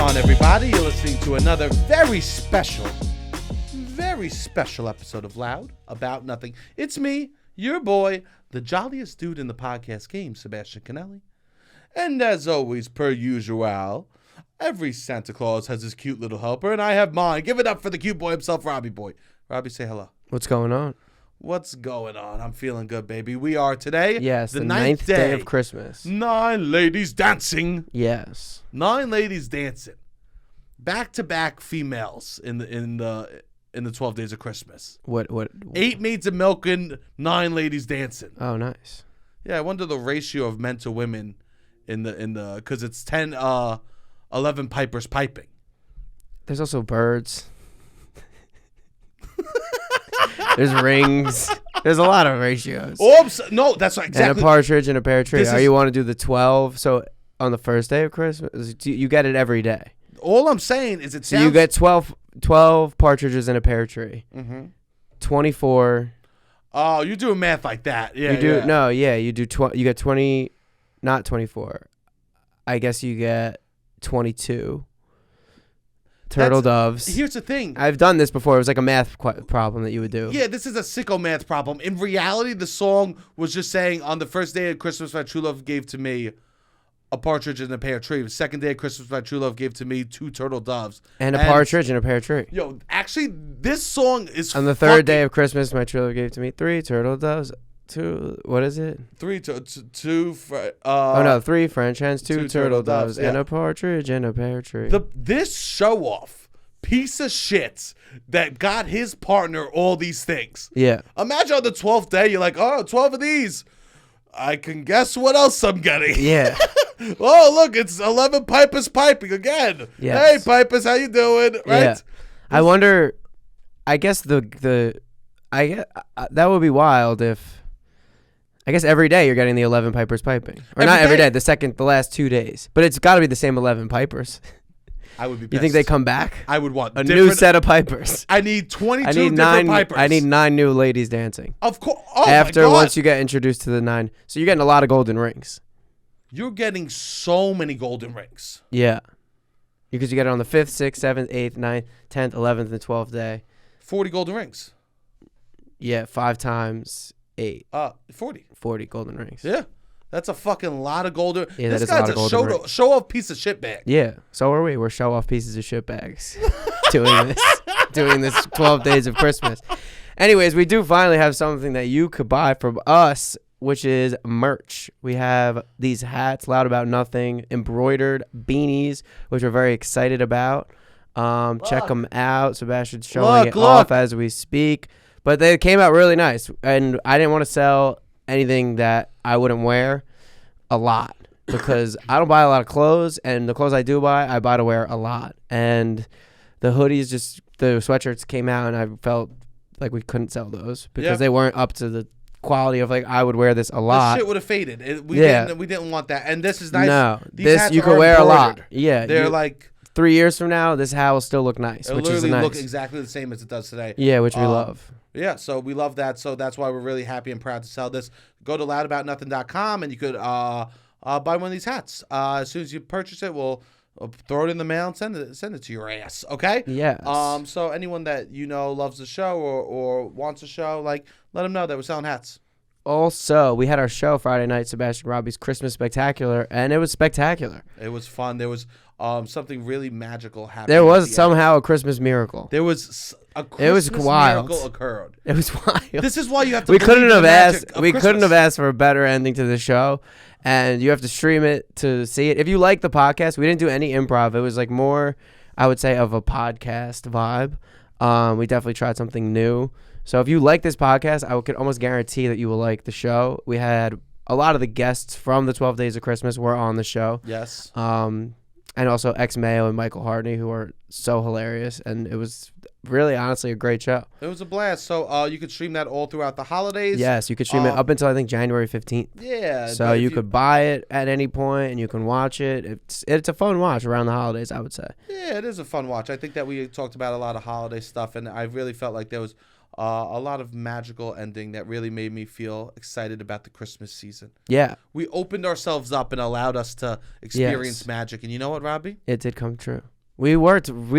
on, everybody? You're listening to another very special episode of Loud About Nothing. It's me, your boy, the jolliest dude in the podcast game, Sebastian Conelli. And as always, per usual, every Santa Claus has his cute little helper, and I have mine. Give it up for the cute boy himself, Robbie boy. Robbie, say hello. What's going on? What's going on? I'm feeling good, baby. We are today. Yes, the ninth day of Christmas. 9 ladies dancing. Yes. 9 ladies dancing. Back-to-back females in the 12 days of Christmas. What? 8 maids of milking, 9 ladies dancing. Oh, nice. Yeah, I wonder the ratio of men to women in the because it's 10, 11 pipers piping. There's also birds. There's rings. There's a lot of ratios. Oh, no, that's right, exactly. And a partridge and a pear tree. You want to do the 12? So on the first day of Christmas, you get it every day. All I'm saying is So you get 12 partridges in a pear tree. Mm-hmm. 24. Oh, you're doing math like that. Yeah, you do. Yeah. No, yeah, you do. You get 20, not 24. I guess you get 22. Turtle doves. Here's the thing. I've done this before. It was like a math problem that you would do. Yeah, this is a sicko math problem. In reality, the song was just saying, on the first day of Christmas, my true love gave to me a partridge and a pear tree. The second day of Christmas, my true love gave to me 2 turtle doves. And a partridge and a pear tree. Yo, actually, this song is on the third day of Christmas, my true love gave to me 3 turtle doves. 2, what is it? 3 3 French hens, 2 turtle doves, and a partridge and a pear tree. This show-off piece of shit that got his partner all these things. Yeah. Imagine on the 12th day, you're like, oh, 12 of these. I can guess what else I'm getting. Yeah. Oh, look, it's 11 pipers piping again. Yes. Hey, pipers, how you doing? Right? Yeah. I wonder, I guess that would be wild if, I guess every day you're getting the 11 pipers piping. Or not every day, the last 2 days. But it's got to be the same 11 pipers. I would be pissed. You think they come back? I would want a new set of pipers. I need 22 different pipers. I need 9 new ladies dancing. Of course. Oh, after once you get introduced to the 9. So you're getting a lot of golden rings. You're getting so many golden rings. Yeah. Because you get it on the 5th, 6th, 7th, 8th, 9th, 10th, 11th, and 12th day. 40 golden rings. Yeah, 5 times 8. 40. 40 golden rings. Yeah. That's a fucking lot of golden. Yeah, this that is a lot of golden rings. Show off piece of shit bag. Yeah. So are we. We're show off pieces of shit bags doing this 12 days of Christmas. Anyways, we do finally have something that you could buy from us, which is merch. We have these hats, Loud About Nothing, embroidered beanies, which we're very excited about. Check them out. Sebastian's showing it off as we speak. But they came out really nice, and I didn't want to sell anything that I wouldn't wear a lot because I don't buy a lot of clothes, and the clothes I do buy, I buy to wear a lot. And the hoodies, the sweatshirts came out, and I felt like we couldn't sell those because they weren't up to the quality of, like, I would wear this a lot. This shit would have faded. We didn't want that. And this is nice. No, this you could wear a lot. Yeah, they're like 3 years from now, this hat will still look nice. It'll literally look exactly the same as it does today. Yeah, which we love. Yeah, so we love that. So that's why we're really happy and proud to sell this. Go to loudaboutnothing.com and you could buy one of these hats. As soon as you purchase it, we'll throw it in the mail and send it to your ass. Okay? Yes. So anyone that you know loves the show or wants a show, like, let them know that we're selling hats. Also, we had our show Friday night, Sebastian Robbie's Christmas Spectacular, and it was spectacular. It was fun. There was something really magical happening. There was somehow a Christmas miracle. There was a Christmas miracle occurred. It was wild. This is why you have to. We couldn't have asked for a better ending to the show, and you have to stream it to see it. If you like the podcast, we didn't do any improv. It was like more, I would say, of a podcast vibe. We definitely tried something new. So if you like this podcast, I could almost guarantee that you will like the show. We had a lot of the guests from the 12 Days of Christmas were on the show. Yes. And also X Mayo and Michael Hartney, who are so hilarious. And it was really, honestly, a great show. It was a blast. So you could stream that all throughout the holidays. Yes, you could stream it up until, I think, January 15th. Yeah. So you could buy it at any point, and you can watch it. It's a fun watch around the holidays, I would say. Yeah, it is a fun watch. I think that we talked about a lot of holiday stuff, and I really felt like there was a lot of magical ending that really made me feel excited about the Christmas season. Yeah. We opened ourselves up and allowed us to experience magic. And you know what, Robbie? It did come true. We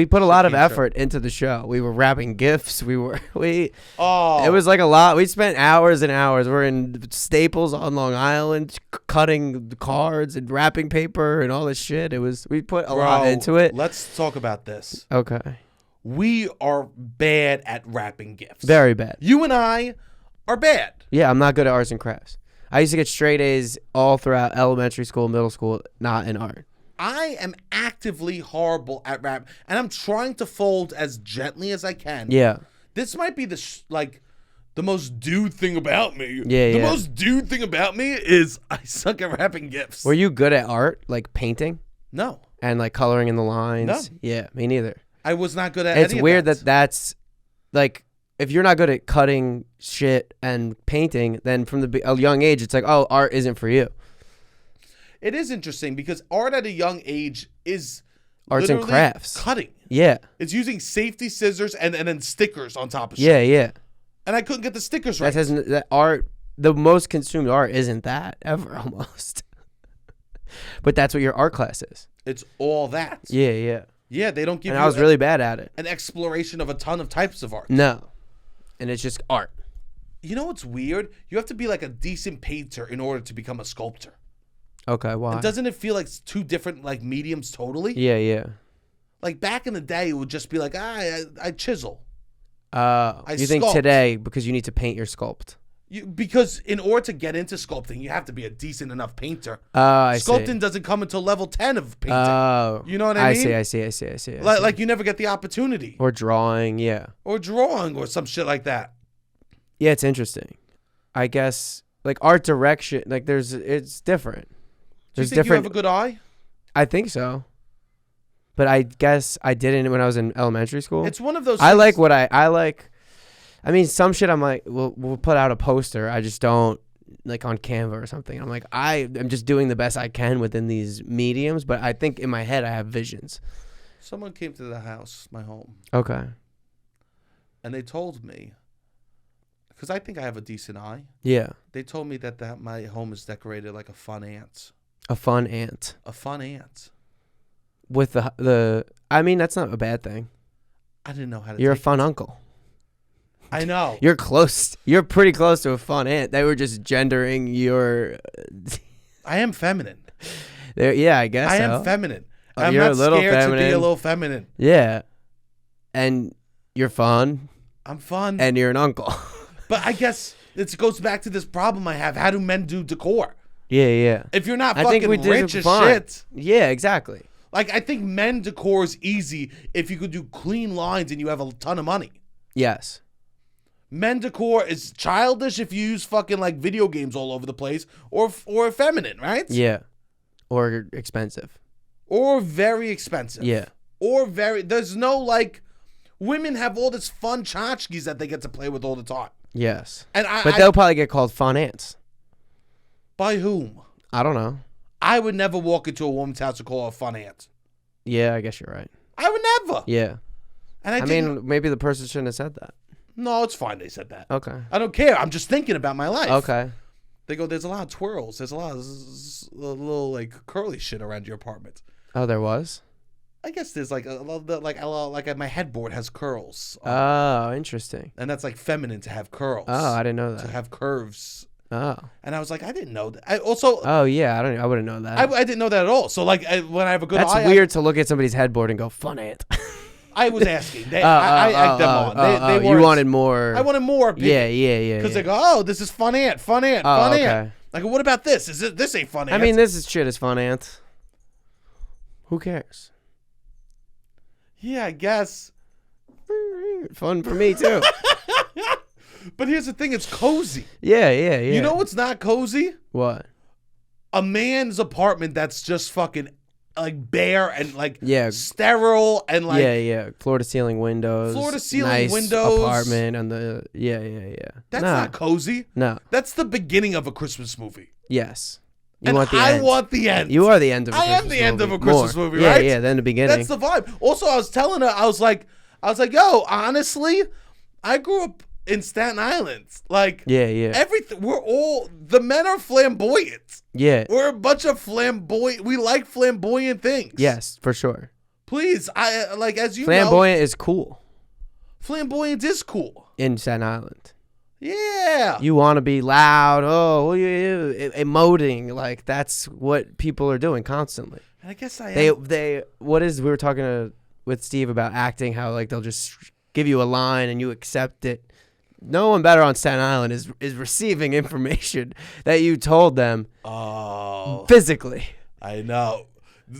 put a lot of Came true. effort into the show. We were wrapping gifts. It Oh, was like a lot. We spent hours and hours. We're in Staples on Long Island cutting cards and wrapping paper and all this shit. We put a lot into it. Let's talk about this. Okay. We are bad at wrapping gifts. Very bad. You and I are bad. Yeah, I'm not good at arts and crafts. I used to get straight A's all throughout elementary school, middle school, not in art. I am actively horrible at wrap, and I'm trying to fold as gently as I can. Yeah. This might be the most dude thing about me. Yeah, The most dude thing about me is I suck at wrapping gifts. Were you good at art, like painting No. and like coloring in the lines? No. Yeah, me neither. I was not good at It's any weird of that. that's like, if you're not good at cutting shit and painting, then from a young age, it's like, oh, art isn't for you. It is interesting because art at a young age is Arts and literally crafts. cutting. Yeah. It's using safety scissors and then stickers on top of shit. Yeah, yeah. And I couldn't get the stickers right. That art, the most consumed art isn't that ever almost. But that's what your art class is. It's all that. Yeah, yeah. Yeah, they don't give And you I was really bad at it. an exploration of a ton of types of art. No. And it's just art. You know what's weird? You have to be like a decent painter in order to become a sculptor. Okay, why? And doesn't it feel like two different like mediums totally? Yeah, yeah. Like back in the day, it would just be like, I chisel. You think sculpt. today, because you need to paint your sculpt. Because in order to get into sculpting, you have to be a decent enough painter. I see. Sculpting doesn't come until level 10 of painting. Oh. You know what I mean? I see. Like you never get the opportunity. Or drawing, yeah. Or drawing or some shit like that. Yeah, it's interesting. I guess, like, art direction, like, it's different. Do you think you have a good eye? I think so. But I guess I didn't when I was in elementary school. It's one of those I things- like what I like. I mean, some shit I'm like, we'll put out a poster. I just don't, like, on Canva or something. I'm like, I'm just doing the best I can within these mediums. But I think in my head I have visions. Someone came to the house, my home, Okay. and they told me, because I think I have a decent eye, Yeah. they told me that my home is decorated like a fun ant. A fun ant. A fun ant. With the I mean, that's not a bad thing. I didn't know how to You're a take fun it. uncle. I know. You're close. You're pretty close to a fun ant. They were just gendering your. I am feminine. Yeah, I guess I so. am feminine. Oh, I'm you're not a little scared to be feminine. a little feminine. Yeah, and you're fun, I'm fun. and you're an uncle. But I guess it goes back to this problem I have. How do men do decor? Yeah. If you're not I think fucking we did rich as fine. shit. Yeah, exactly. Like, I think men decor is easy if you could do clean lines and you have a ton of money. Yes. Men decor is childish if you use fucking like video games all over the place, or feminine, right? Yeah. Or expensive. Or very expensive. Yeah. Or there's no like, women have all this fun tchotchkes that they get to play with all the time. Yes. And But they'll probably get called fun ants. by whom? I don't know. I would never walk into a woman's house and call her a fun ant. Yeah, I guess you're right. I would never. Yeah. And I mean, maybe the person shouldn't have said that. no, it's fine. They said that. Okay. I don't care. I'm just thinking about my life. Okay. They go, there's a lot of twirls. There's a lot of little like curly shit around your apartment. Oh, there was? I guess there's like a little like my headboard has curls. Oh, interesting. And that's like feminine to have curls. Oh, I didn't know To that. have curves. Oh. And I was like, I didn't know that. I also Oh, yeah. I wouldn't know that. I didn't know that at all. So like when I have a good That's eye, weird to look at somebody's headboard and go, fun ant. I was asking. I egged them on. They you weren't- wanted more. I wanted more. Yeah. Because they go, oh, this is fun ant. Oh, ant. okay. I go, what about this? This ain't fun ant? I mean, shit is fun ant. Who cares? yeah, I guess. Fun for me, too. But here's the thing, it's cozy. Yeah. You know what's not cozy? What? A man's apartment that's just fucking like bare and like Yeah. sterile and like Yeah. Floor to ceiling windows. Floor to ceiling nice windows. apartment on the. Yeah. that's Nah. not cozy. No. That's the beginning of a Christmas movie. Yes. You And want the I end. want the end. You are the end of a I Christmas am the movie. end of a Christmas More. movie, Yeah, right? Yeah, then the beginning. That's the vibe. Also, I was telling her, I was like, yo, honestly, I grew up in Staten Island. Like, Yeah. everything. The men are flamboyant. Yeah. We're a bunch of we like flamboyant things. Yes, for sure. Please, I like as you Flamboyant is cool flamboyant is cool. in Staten Island. Yeah. You want to be loud, emoting, like that's what people are doing constantly. I guess I They am. we were talking with Steve about acting, how like they'll just give you a line and you accept it. No one better on Staten Island is receiving information that you told them physically. I know.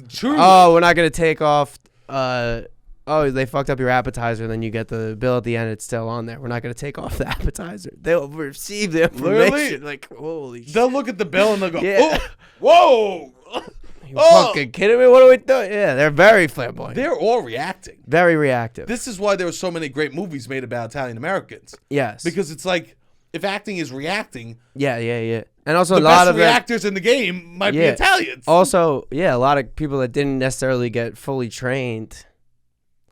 Truly. Oh, we're not gonna take off. They fucked up your appetizer. Then you get the bill at the end. It's still on there. We're not gonna take off the appetizer. They'll receive the information. Literally? Like holy shit. They'll look at the bill and they'll go, Yeah. "Oh, whoa." You fucking kidding me? What are we doing? Yeah, they're very flamboyant. They're all reacting. Very reactive. This is why there were so many great movies made about Italian Americans. Yes. Because it's like, if acting is reacting, Yeah. And also the a lot best of reactors in the game might be Italians. Also, a lot of people that didn't necessarily get fully trained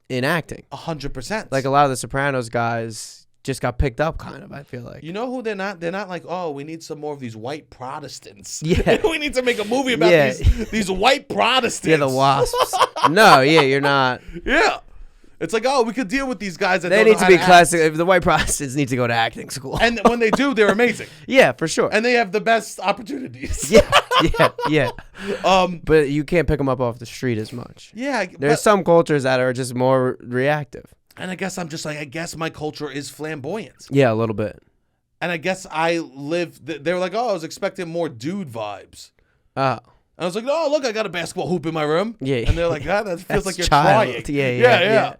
in acting. 100%. Like a lot of the Sopranos guys just got picked up, kind of. I feel like. You know who they're not? They're not like, oh, we need some more of these white Protestants. Yeah. We need to make a movie about these white Protestants. Yeah, the wasps. No, you're not. Yeah. It's like, oh, we could deal with these guys that They don't need know to how be act. classic. The white Protestants need to go to acting school. And when they do, they're amazing. Yeah, for sure. And they have the best opportunities. Yeah. But you can't pick them up off the street as much. Yeah. There's some cultures that are just more reactive. And I guess I'm just like, I guess my culture is flamboyant. Yeah, a little bit. And I guess I live, they were like, oh, I was expecting more dude vibes. Oh. And I was like, oh, look, I got a basketball hoop in my room. Yeah. And they're like, that feels like you're child. trying. Yeah.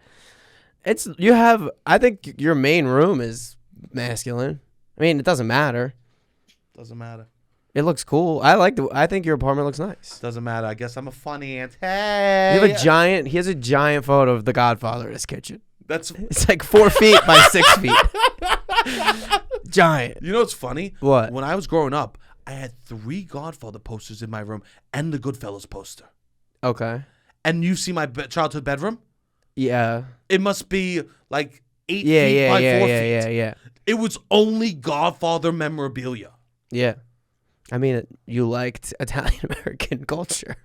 I think your main room is masculine. I mean, it doesn't matter. Doesn't matter. It looks cool. I think your apartment looks nice. Doesn't matter. I guess I'm a funny aunt. Hey. You have he has a giant photo of the Godfather in his kitchen. It's like 4 feet by 6 feet. Giant. You know what's funny? What? When I was growing up, I had 3 Godfather posters in my room and the Goodfellas poster. Okay. And you see my childhood bedroom? Yeah. It must be like 8 feet by 4 feet. Yeah. It was only Godfather memorabilia. Yeah. I mean, you liked Italian American culture.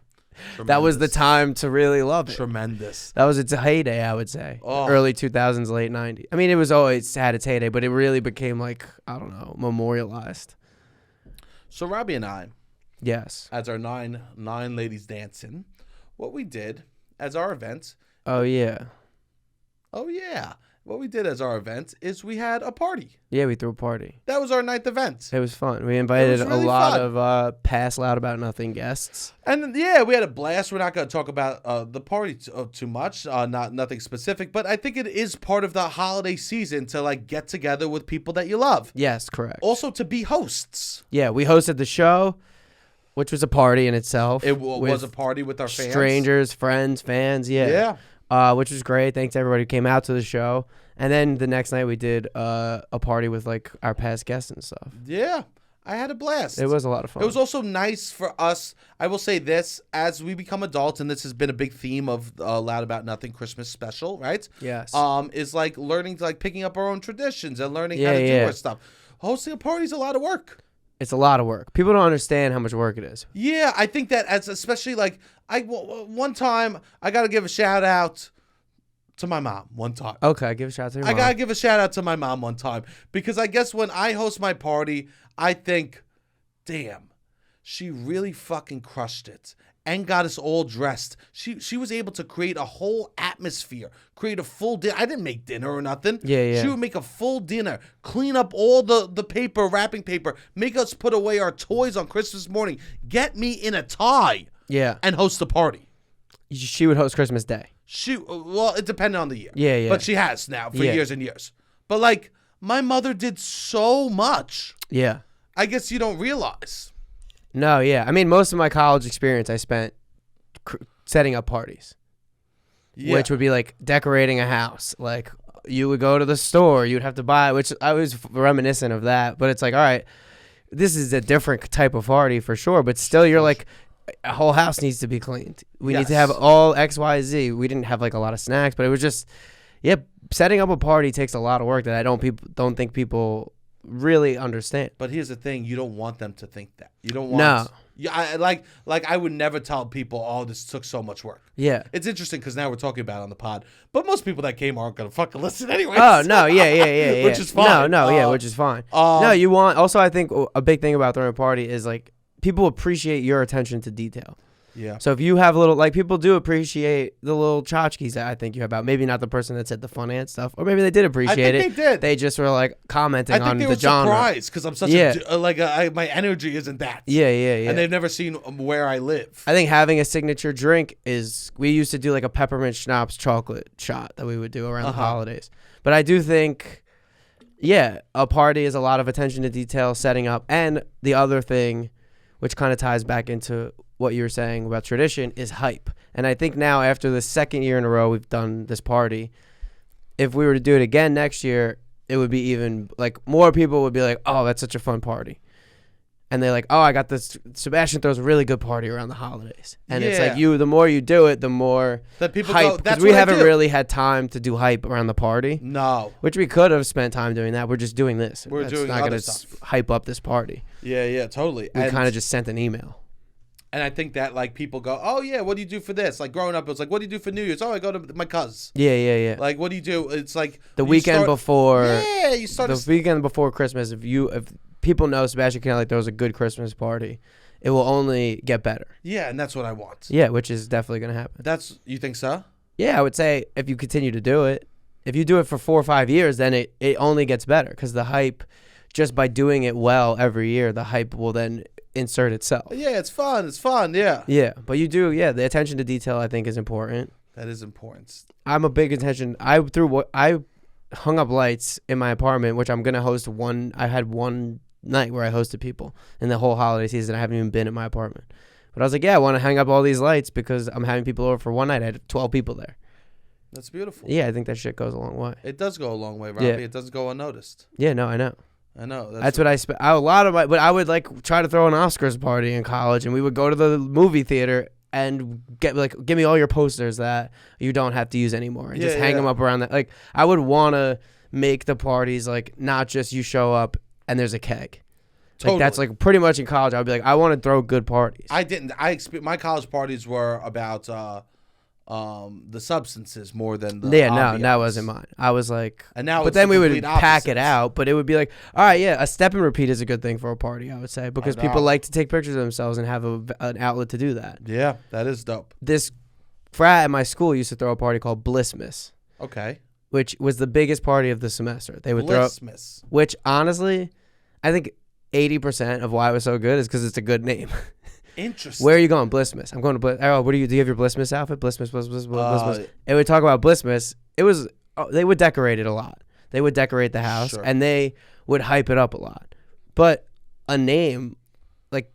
That was the time to really love it. Tremendous. That was its heyday, I would say. Oh. Early 2000s, late 90s. I mean, it was always had its heyday, but it really became like, I don't know, memorialized. So Robbie and I, Yes. as our nine ladies dancing, what we did as our event, Oh, yeah. what we did as our event is we had a party. Yeah, we threw a party. That was our 9th event. It was fun. We invited really a lot fun. of past Loud About Nothing guests. And yeah, we had a blast. We're not going to talk about the party too much, nothing specific, but I think it is part of the holiday season to like get together with people that you love. Yes, correct. Also to be hosts. Yeah, we hosted the show, which was a party in itself. It was a party with our fans. Strangers, friends, fans, Yeah. which was great. Thanks to everybody who came out to the show. And then the next night we did a party with like our past guests and stuff. Yeah. I had a blast. It was a lot of fun. It was also nice for us. I will say this, as we become adults, and this has been a big theme of Loud About Nothing Christmas special, right? Yes. Is like learning to like picking up our own traditions and learning how to do our stuff. Hosting a party is a lot of work. It's a lot of work. People don't understand how much work it is. Yeah, I think that as especially like one time I got to give a shout out to my mom one time. Okay, give a shout out to your mom. I got to give a shout out to my mom one time because I guess when I host my party, I think, damn, she really fucking crushed it and got us all dressed. She was able to create a whole atmosphere, create a full dinner. I didn't make dinner or nothing. Yeah. She would make a full dinner, clean up all the paper, wrapping paper, make us put away our toys on Christmas morning, get me in a tie, Yeah. and host a party. She would host Christmas Day. Well, it depended on the year. Yeah. But she has now for years and years. But like, my mother did so much. Yeah. I guess you don't realize. No, yeah. I mean, most of my college experience I spent setting up parties, which would be like decorating a house. Like you would go to the store, you'd have to buy, which I was reminiscent of that. But it's like, all right, this is a different type of party for sure. But still, you're like, a whole house needs to be cleaned. We need to have all X, Y, Z. We didn't have like a lot of snacks, but it was just, setting up a party takes a lot of work that I don't think people really understand. But here's the thing: you don't want them to think that. You don't want. Yeah, I would never tell people, oh, this took so much work. Yeah. It's interesting because now we're talking about it on the pod, but most people that came aren't gonna fucking listen anyway. Oh no, yeah. Which is fine. Which is fine. No, you want. Also, I think a big thing about throwing a party is like people appreciate your attention to detail. Yeah. So if you have a little, like people do appreciate the little tchotchkes that I think you have out. Maybe not the person that said the fun ant stuff, or maybe they did appreciate it. I think they did. They just were like commenting on the genre. I think they were surprised because I'm such my energy isn't that. Yeah. And they've never seen where I live. I think having a signature drink is, we used to do like a peppermint schnapps chocolate shot that we would do around the holidays. But I do think, a party is a lot of attention to detail, setting up. And the other thing, which kind of ties back into what you were saying about tradition, is hype. And I think now, after the second year in a row we've done this party, if we were to do it again next year, it would be even like more people would be like, oh, that's such a fun party. And they're like, oh, I got this. Sebastian throws a really good party around the holidays. And it's like the more you do it, the more that people hype. go, that's because we haven't do. really had time to do hype around the party. No. Which we could have spent time doing that. We're just doing this. We're doing not other gonna stuff. Hype up this party. Yeah, totally. We kind of just sent an email. And I think that like people go, oh yeah, what do you do for this? Like growing up, it was like, what do you do for New Year's? Oh, I go to my cousin. Yeah. Like, what do you do? It's like the weekend before. Yeah, you start the weekend before Christmas. If people know Sebastian Conelli throws a good Christmas party, it will only get better. Yeah, and that's what I want. Yeah, which is definitely gonna happen. You think so? Yeah, I would say if you continue to do it, if you do it for 4 or 5 years, then it only gets better because the hype, just by doing it well every year, the hype will then insert itself. Yeah, it's fun. Yeah. Yeah, but you do. Yeah, the attention to detail I think is important. That is important. I'm a big attention. I hung up lights in my apartment, which I'm gonna host one. I had one night where I hosted people in the whole holiday season. I haven't even been in my apartment, but I was like, yeah, I want to hang up all these lights because I'm having people over for one night. I had 12 people there. That's beautiful. Yeah, I think that shit goes a long way. It does go a long way, Robbie. Yeah. It doesn't go unnoticed. Yeah, no, I know. That's what I spent a lot of my. But I would like try to throw an Oscars party in college, and we would go to the movie theater and get like, give me all your posters that you don't have to use anymore, and just hang them up around that. Like, I would want to make the parties like not just you show up and there's a keg. Totally. Like that's like pretty much in college. I'd be like, I want to throw good parties. I didn't. My college parties were about the substances more than the ambiance. That wasn't mine. I was like, and now, but then we would pack it out. But it would be like, all right, a step and repeat is a good thing for a party, I would say, because people like to take pictures of themselves and have an outlet to do that. Yeah, that is dope. This frat at my school used to throw a party called Blissmas. Okay. Which was the biggest party of the semester. They would Blissmas. Which honestly, I think 80% of why it was so good is because it's a good name. Interesting. Where are you going? Blissmas. I'm going to Bliss. Oh, do you have your Blissmas outfit? Blissmas. And we talk about Blissmas. It was, they would decorate it a lot. They would decorate the house and they would hype it up a lot. But a name, like,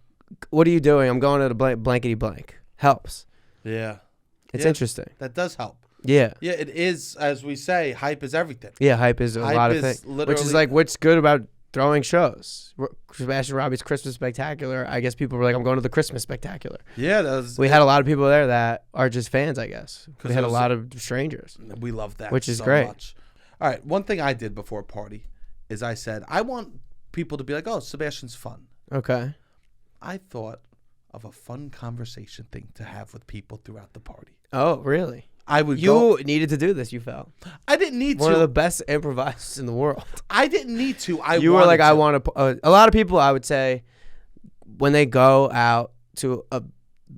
what are you doing? I'm going to the blankety blank. Helps. Yeah. It's interesting. That does help. Yeah. Yeah, it is, as we say, hype is everything. Yeah, hype is a lot of things. Which is like, what's good about throwing shows. Sebastian Robbie's Christmas Spectacular. I guess people were like, I'm going to the Christmas Spectacular. Yeah. We had a lot of people there that are just fans, I guess. We had a lot of strangers. We love that. Which is great. Much. All right. One thing I did before a party is I said, I want people to be like, oh, Sebastian's fun. Okay. I thought of a fun conversation thing to have with people throughout the party. Oh, really? You needed to do this, you felt. I didn't need to. One of the best improvisers in the world. I didn't need to. You were like, I want to. A lot of people, I would say, when they go out to a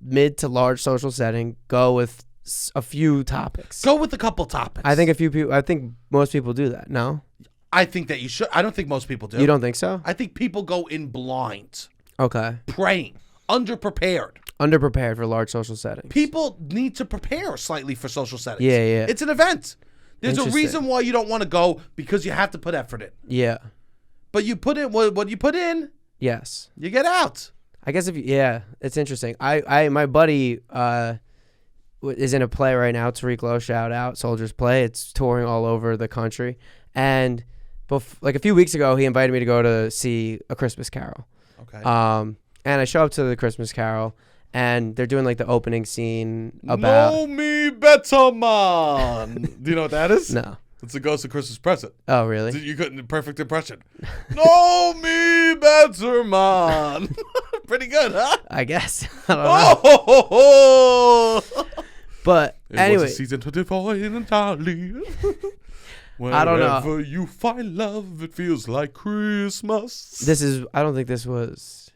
mid to large social setting, go with a few topics. Go with a couple topics. I think most people do that. No? I think that you should. I don't think most people do. You don't think so? I think people go in blind. Okay. Praying. Underprepared for large social settings. People need to prepare slightly for social settings. Yeah. It's an event. There's a reason why you don't want to go, because you have to put effort in. Yeah. But you put in what you put in. Yes. You get out. I guess it's interesting. My buddy is in a play right now. Tariq Lowe, shout out, Soldier's Play. It's touring all over the country. And like a few weeks ago, he invited me to go to see A Christmas Carol. Okay. And I show up to the Christmas Carol, and they're doing like the opening scene about Know Me Better Man. Do you know what that is? No. It's a Ghost of Christmas Present. Oh, really? You couldn't. Perfect impression. Know Me Better Man. Pretty good, huh? I guess. I don't know. Oh! But anyway. It was a season 24 entirely. I don't know. Whenever you find love, it feels like Christmas. I don't think this was.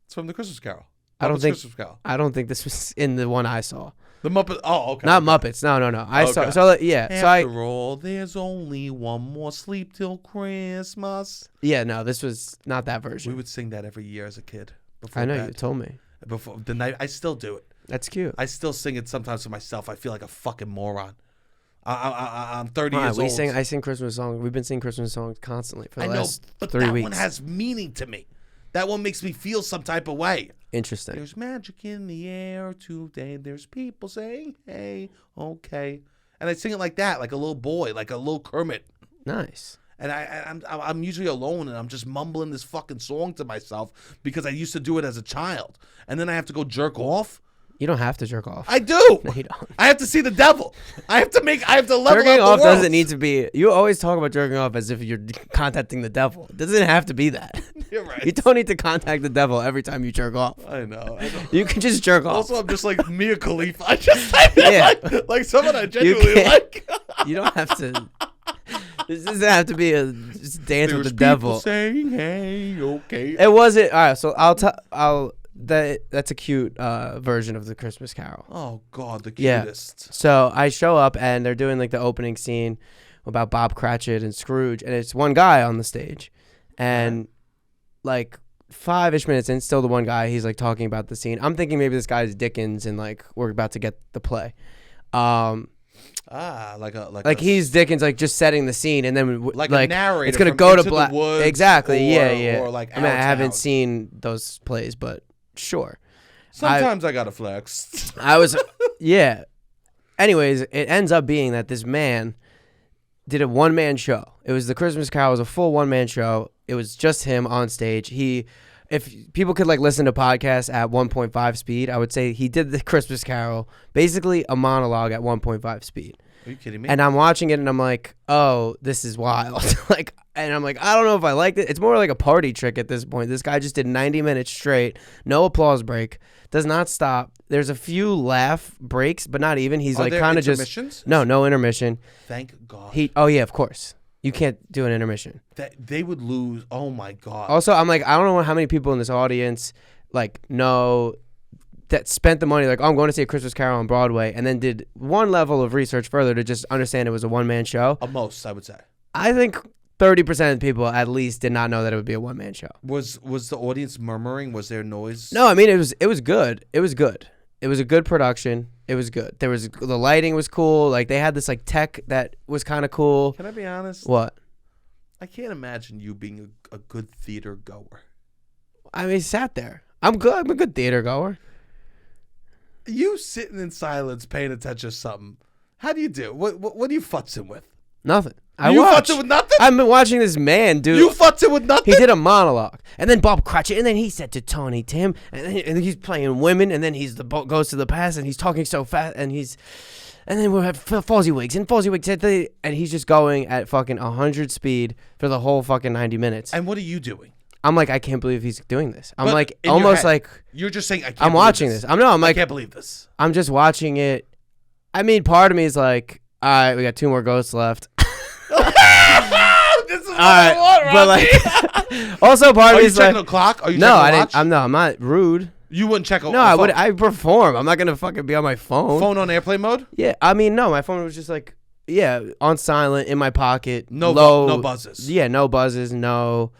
It's from the Christmas Carol. I don't think. Christmas Carol. I don't think this was in the one I saw. The Muppet. Oh, okay. Not okay. Muppets. No. I saw. Okay. So yeah. After all, there's only one more sleep till Christmas. Yeah. No, this was not that version. We would sing that every year as a kid. Before I know bed. you told me. Before the night, I still do it. That's cute. I still sing it sometimes to myself. I feel like a fucking moron. I'm 30 years old. I sing Christmas songs. We've been singing Christmas songs constantly for the last but 3 weeks. That one has meaning to me. That one makes me feel some type of way. Interesting. There's magic in the air today. There's people saying, hey, okay. And I sing it like that, like a little boy, like a little Kermit. Nice. And I'm usually alone, and I'm just mumbling this fucking song to myself because I used to do it as a child. And then I have to go jerk off. You don't have to jerk off. I do. No, you don't. I have to see the devil. I have to level jerking up off the world. doesn't need to be. You always talk about jerking off as if you're contacting the devil. It doesn't have to be that. You're right. You don't need to contact the devil every time you jerk off. I know. You can just jerk off. Also, I'm just like Mia Khalifa. I just like someone I genuinely like. You don't have to. This doesn't have to be a just dance with the devil. Saying, "Hey, okay." It wasn't. All right, so that's a cute version of the Christmas Carol. Oh God, the Yeah. cutest. So I show up and they're doing like the opening scene about Bob Cratchit and Scrooge, and it's one guy on the stage, and like 5-ish minutes in, still the one guy. He's like talking about the scene. I'm thinking maybe this guy's Dickens and like we're about to get the play. Like he's Dickens, like just setting the scene, and then like a narrator. It's gonna go to black. Exactly. Yeah. Or like I mean, I haven't seen those plays, but sure. Sometimes I gotta flex. Yeah. Anyways, it ends up being that this man did a one-man show. It was the Christmas Carol. It was a full one-man show. It was just him on stage. If people could like listen to podcasts at 1.5 speed, I would say he did the Christmas Carol, basically a monologue at 1.5 speed. Are you kidding me? And I'm watching it and I'm like, oh, this is wild. And I'm like, I don't know if I liked it. It's more like a party trick at this point. This guy just did 90 minutes straight, no applause break, does not stop. There's a few laugh breaks, but not even. He's like kind of just no intermission. Thank God. Oh yeah, of course. You can't do an intermission. They would lose. Oh my God. Also, I'm like, I don't know how many people in this audience like know that spent the money like, oh, I'm going to see a Christmas Carol on Broadway, and then did one level of research further to just understand it was a one-man show. Most, I would say. I think 30% of the people at least did not know that it would be a one-man show. Was the audience murmuring? Was there noise? No, I mean it was good. It was good. It was a good production. It was good. The lighting was cool. Like they had this like tech that was kind of cool. Can I be honest? What? I can't imagine you being a good theater goer. I mean, sat there. I'm good. I'm a good theater goer. You sitting in silence, paying attention to something. How do you do? What are you futzing with? Nothing. You futzing with nothing? I've been watching this man do. You futzing with nothing? He did a monologue, and then Bob Cratchit, and then he said to Tony Tim, and then he's playing women, and then goes to the past, and he's talking so fast, and then we have Fozzie Wiggs, and he's just going at fucking 100 speed for the whole fucking 90 minutes. And what are you doing? I'm like, I can't believe he's doing this. I'm but like, almost head, like you're just saying, I'm watching this. I'm like, I can't believe this. I'm just watching it. I mean, part of me is like, all right, we got 2 more ghosts left. This is what I want, but like, also part of me is like, are you checking the clock? Are you no, checking the watch? I'm not rude. You wouldn't check. No, I would. I perform. I'm not gonna fucking be on my phone. Phone on airplane mode? Yeah, I mean, no, my phone was just like, on silent in my pocket. No buzzes. Yeah, no buzzes. No,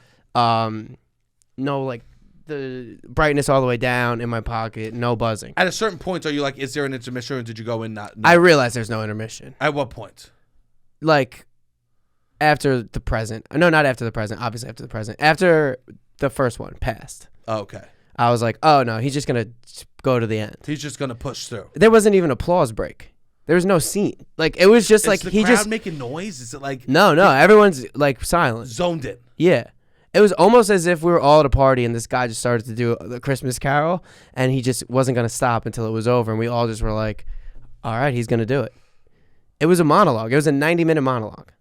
like the brightness all the way down in my pocket. No buzzing. At a certain point, are you like, is there an intermission, or did you go in not? I realized there's no intermission. At what point? Like after the present. No, not after the present. Obviously after the present. After the first one passed. Oh, okay. I was like, oh no, he's just gonna go to the end. He's just gonna push through. There wasn't even applause break. There was no scene. Like it was just like the he crowd just making noise. Is it like no? Everyone's like silent, zoned in. Yeah, it was almost as if we were all at a party and this guy just started to do the Christmas Carol and he just wasn't gonna stop until it was over, and we all just were like, all right, he's gonna do it. It was a monologue. It was a 90-minute monologue.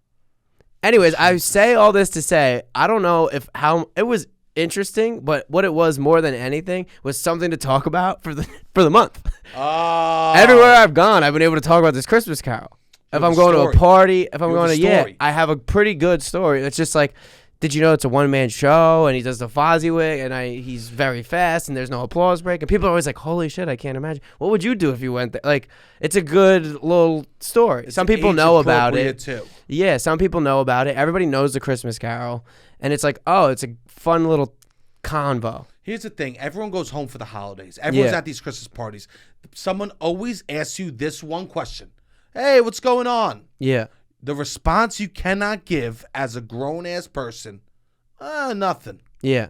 Anyways, I say all this to say I don't know how it was interesting, but what it was more than anything was something to talk about for the month. Everywhere I've gone, I've been able to talk about this Christmas Carol. If I'm going to a party, if I'm going to, I have a pretty good story. It's just like, did you know it's a one-man show, and he does the Fozzie and he's very fast, and there's no applause break, and people are always like, holy shit, I can't imagine. What would you do if you went there? Like, it's a good little story. Some people know about it. Too. Yeah, some people know about it. Everybody knows the Christmas Carol, and it's like, oh, it's a fun little convo. Here's the thing. Everyone goes home for the holidays. Everyone's at these Christmas parties. Someone always asks you this one question. Hey, what's going on? Yeah. The response you cannot give as a grown-ass person, nothing. Yeah.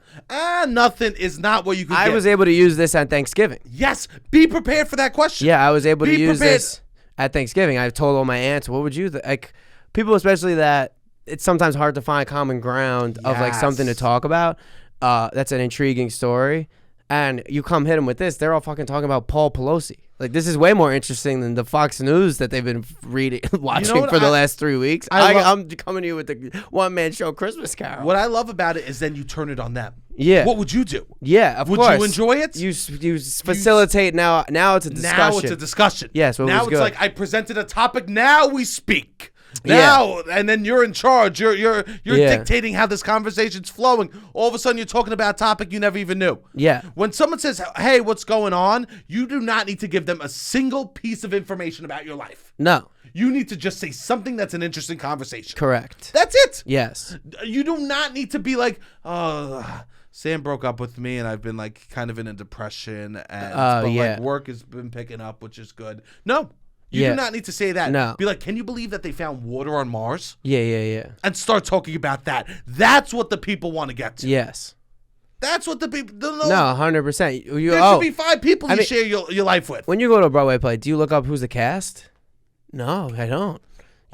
Nothing is not what you can I get. was able to use this at Thanksgiving. Yes. Be prepared for that question. Yeah, I was able to use this at Thanksgiving. I told all my aunts, what would you like? People, especially that it's sometimes hard to find common ground of like something to talk about. That's an intriguing story. And you come hit them with this, they're all fucking talking about Paul Pelosi. Like, this is way more interesting than the Fox News that they've been watching for the last 3 weeks. I'm coming to you with the one-man show Christmas Carol. What I love about it is then you turn it on them. Yeah. What would you do? Yeah, of course. Would you enjoy it? You facilitate now it's a discussion. Now it's a discussion. Yes, now it's good. like I presented a topic, now we speak. Now, and then you're in charge. You're dictating how this conversation's flowing. All of a sudden, you're talking about a topic you never even knew. Yeah. When someone says, hey, what's going on? You do not need to give them a single piece of information about your life. No. You need to just say something that's an interesting conversation. Correct. That's it. Yes. You do not need to be like, Sam broke up with me and I've been like kind of in a depression and like work has been picking up, which is good. No. You do not need to say that. No. Be like, can you believe that they found water on Mars? Yeah. And start talking about that. That's what the people want to get to. Yes. That's what the people... No, 100%. There should be 5 people you share your life with. When you go to a Broadway play, do you look up who's the cast? No, I don't.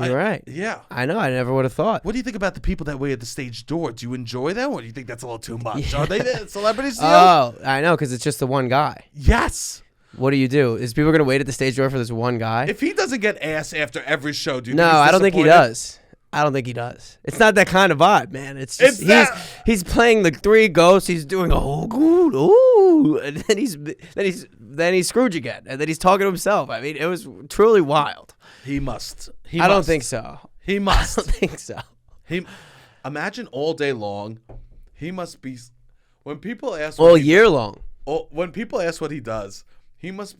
You're right. Yeah. I know. I never would have thought. What do you think about the people that wait at the stage door? Do you enjoy them, or do you think that's a little too much? Are they celebrities to you? Oh, I know, because it's just the one guy. Yes. What do you do? Is people going to wait at the stage door for this one guy? If he doesn't get ass after every show, do you No, think he's I don't think he disappointed? does. I don't think he does. It's not that kind of vibe, man. It's just he's playing the 3 ghosts. He's doing and then he's Scrooge again, and then he's talking to himself. I mean, it was truly wild. He must. I don't think so. He must. I don't think so. Imagine all day long. He must be. When people ask all year long. When people ask what he does, he must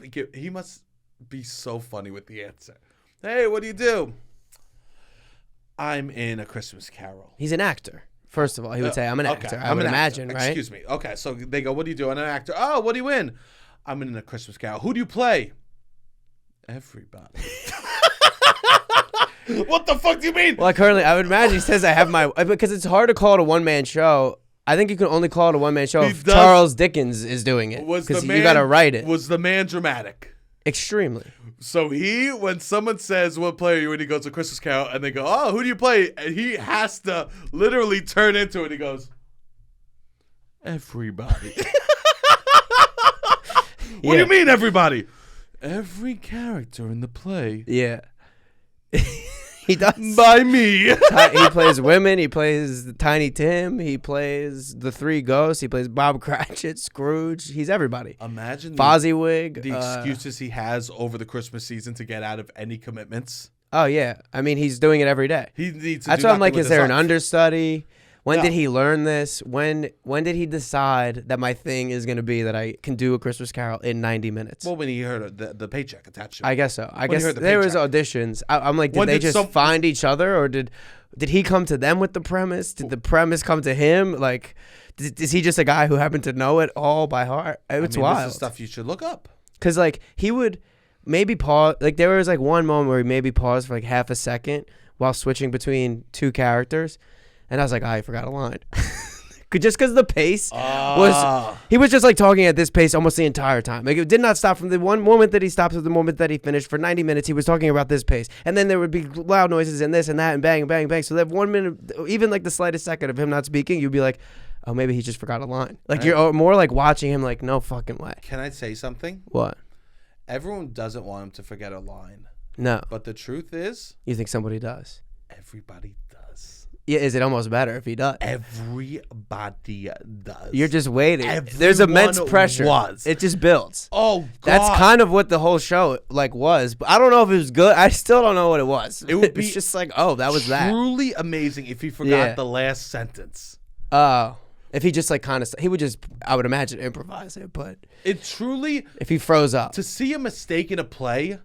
be so funny with the answer. Hey, what do you do? I'm in A Christmas Carol. He's an actor. First of all, he would say, I'm an actor. I would imagine, right? Excuse me. Okay, so they go, what do you do? I'm an actor. Oh, what do you win? I'm in A Christmas Carol. Who do you play? Everybody. What the fuck do you mean? Well, currently, I would imagine he says I have my... Because it's hard to call it a one-man show. I think you can only call it a one-man show if Charles Dickens is doing it. Because you got to write it. Was the man dramatic? Extremely. So when someone says, what player are you in, he goes to Christmas Carol, and they go, oh, who do you play? And he has to literally turn into it. He goes, everybody. What do you mean, everybody? Every character in the play. Yeah. He does. By me. He plays women. He plays Tiny Tim. He plays the 3 ghosts. He plays Bob Cratchit, Scrooge. He's everybody. Imagine Fozziewig. The excuses he has over the Christmas season to get out of any commitments. Oh, yeah. I mean, he's doing it every day. He needs to That's do why I'm like, nothing is with there his an life. understudy? When did he learn this? When did he decide that my thing is going to be that I can do A Christmas Carol in 90 minutes? Well, when he heard the paycheck attached to it. I guess so. I guess there was auditions. I'm like, When did they did just find each other, or did he come to them with the premise? Did the premise come to him? Like, is he just a guy who happened to know it all by heart? It's wild. This is stuff you should look up. Because like he would maybe pause. Like there was like one moment where he maybe paused for like half a second while switching between 2 characters. And I was like, I forgot a line. Just because the pace was... He was just like talking at this pace almost the entire time. Like it did not stop from the one moment that he stopped to the moment that he finished. For 90 minutes, he was talking about this pace. And then there would be loud noises and this and that and bang, bang, bang. So that 1 minute, even like the slightest second of him not speaking, you'd be like, oh, maybe he just forgot a line. Like you're more like watching him like, no fucking way. Can I say something? What? Everyone doesn't want him to forget a line. No. But the truth is... You think somebody does? Everybody does. Yeah, is it almost better if he does? Everybody does. You're just waiting. Everyone There's immense pressure. was. It just builds. Oh, God. That's kind of what the whole show was. But I don't know if it was good. I still don't know what it was. It would be it's just like, oh, that was that. Truly amazing if he forgot the last sentence. Oh. If he just he would just, I would imagine, improvise it. But it truly, if he froze up. To see a mistake in a play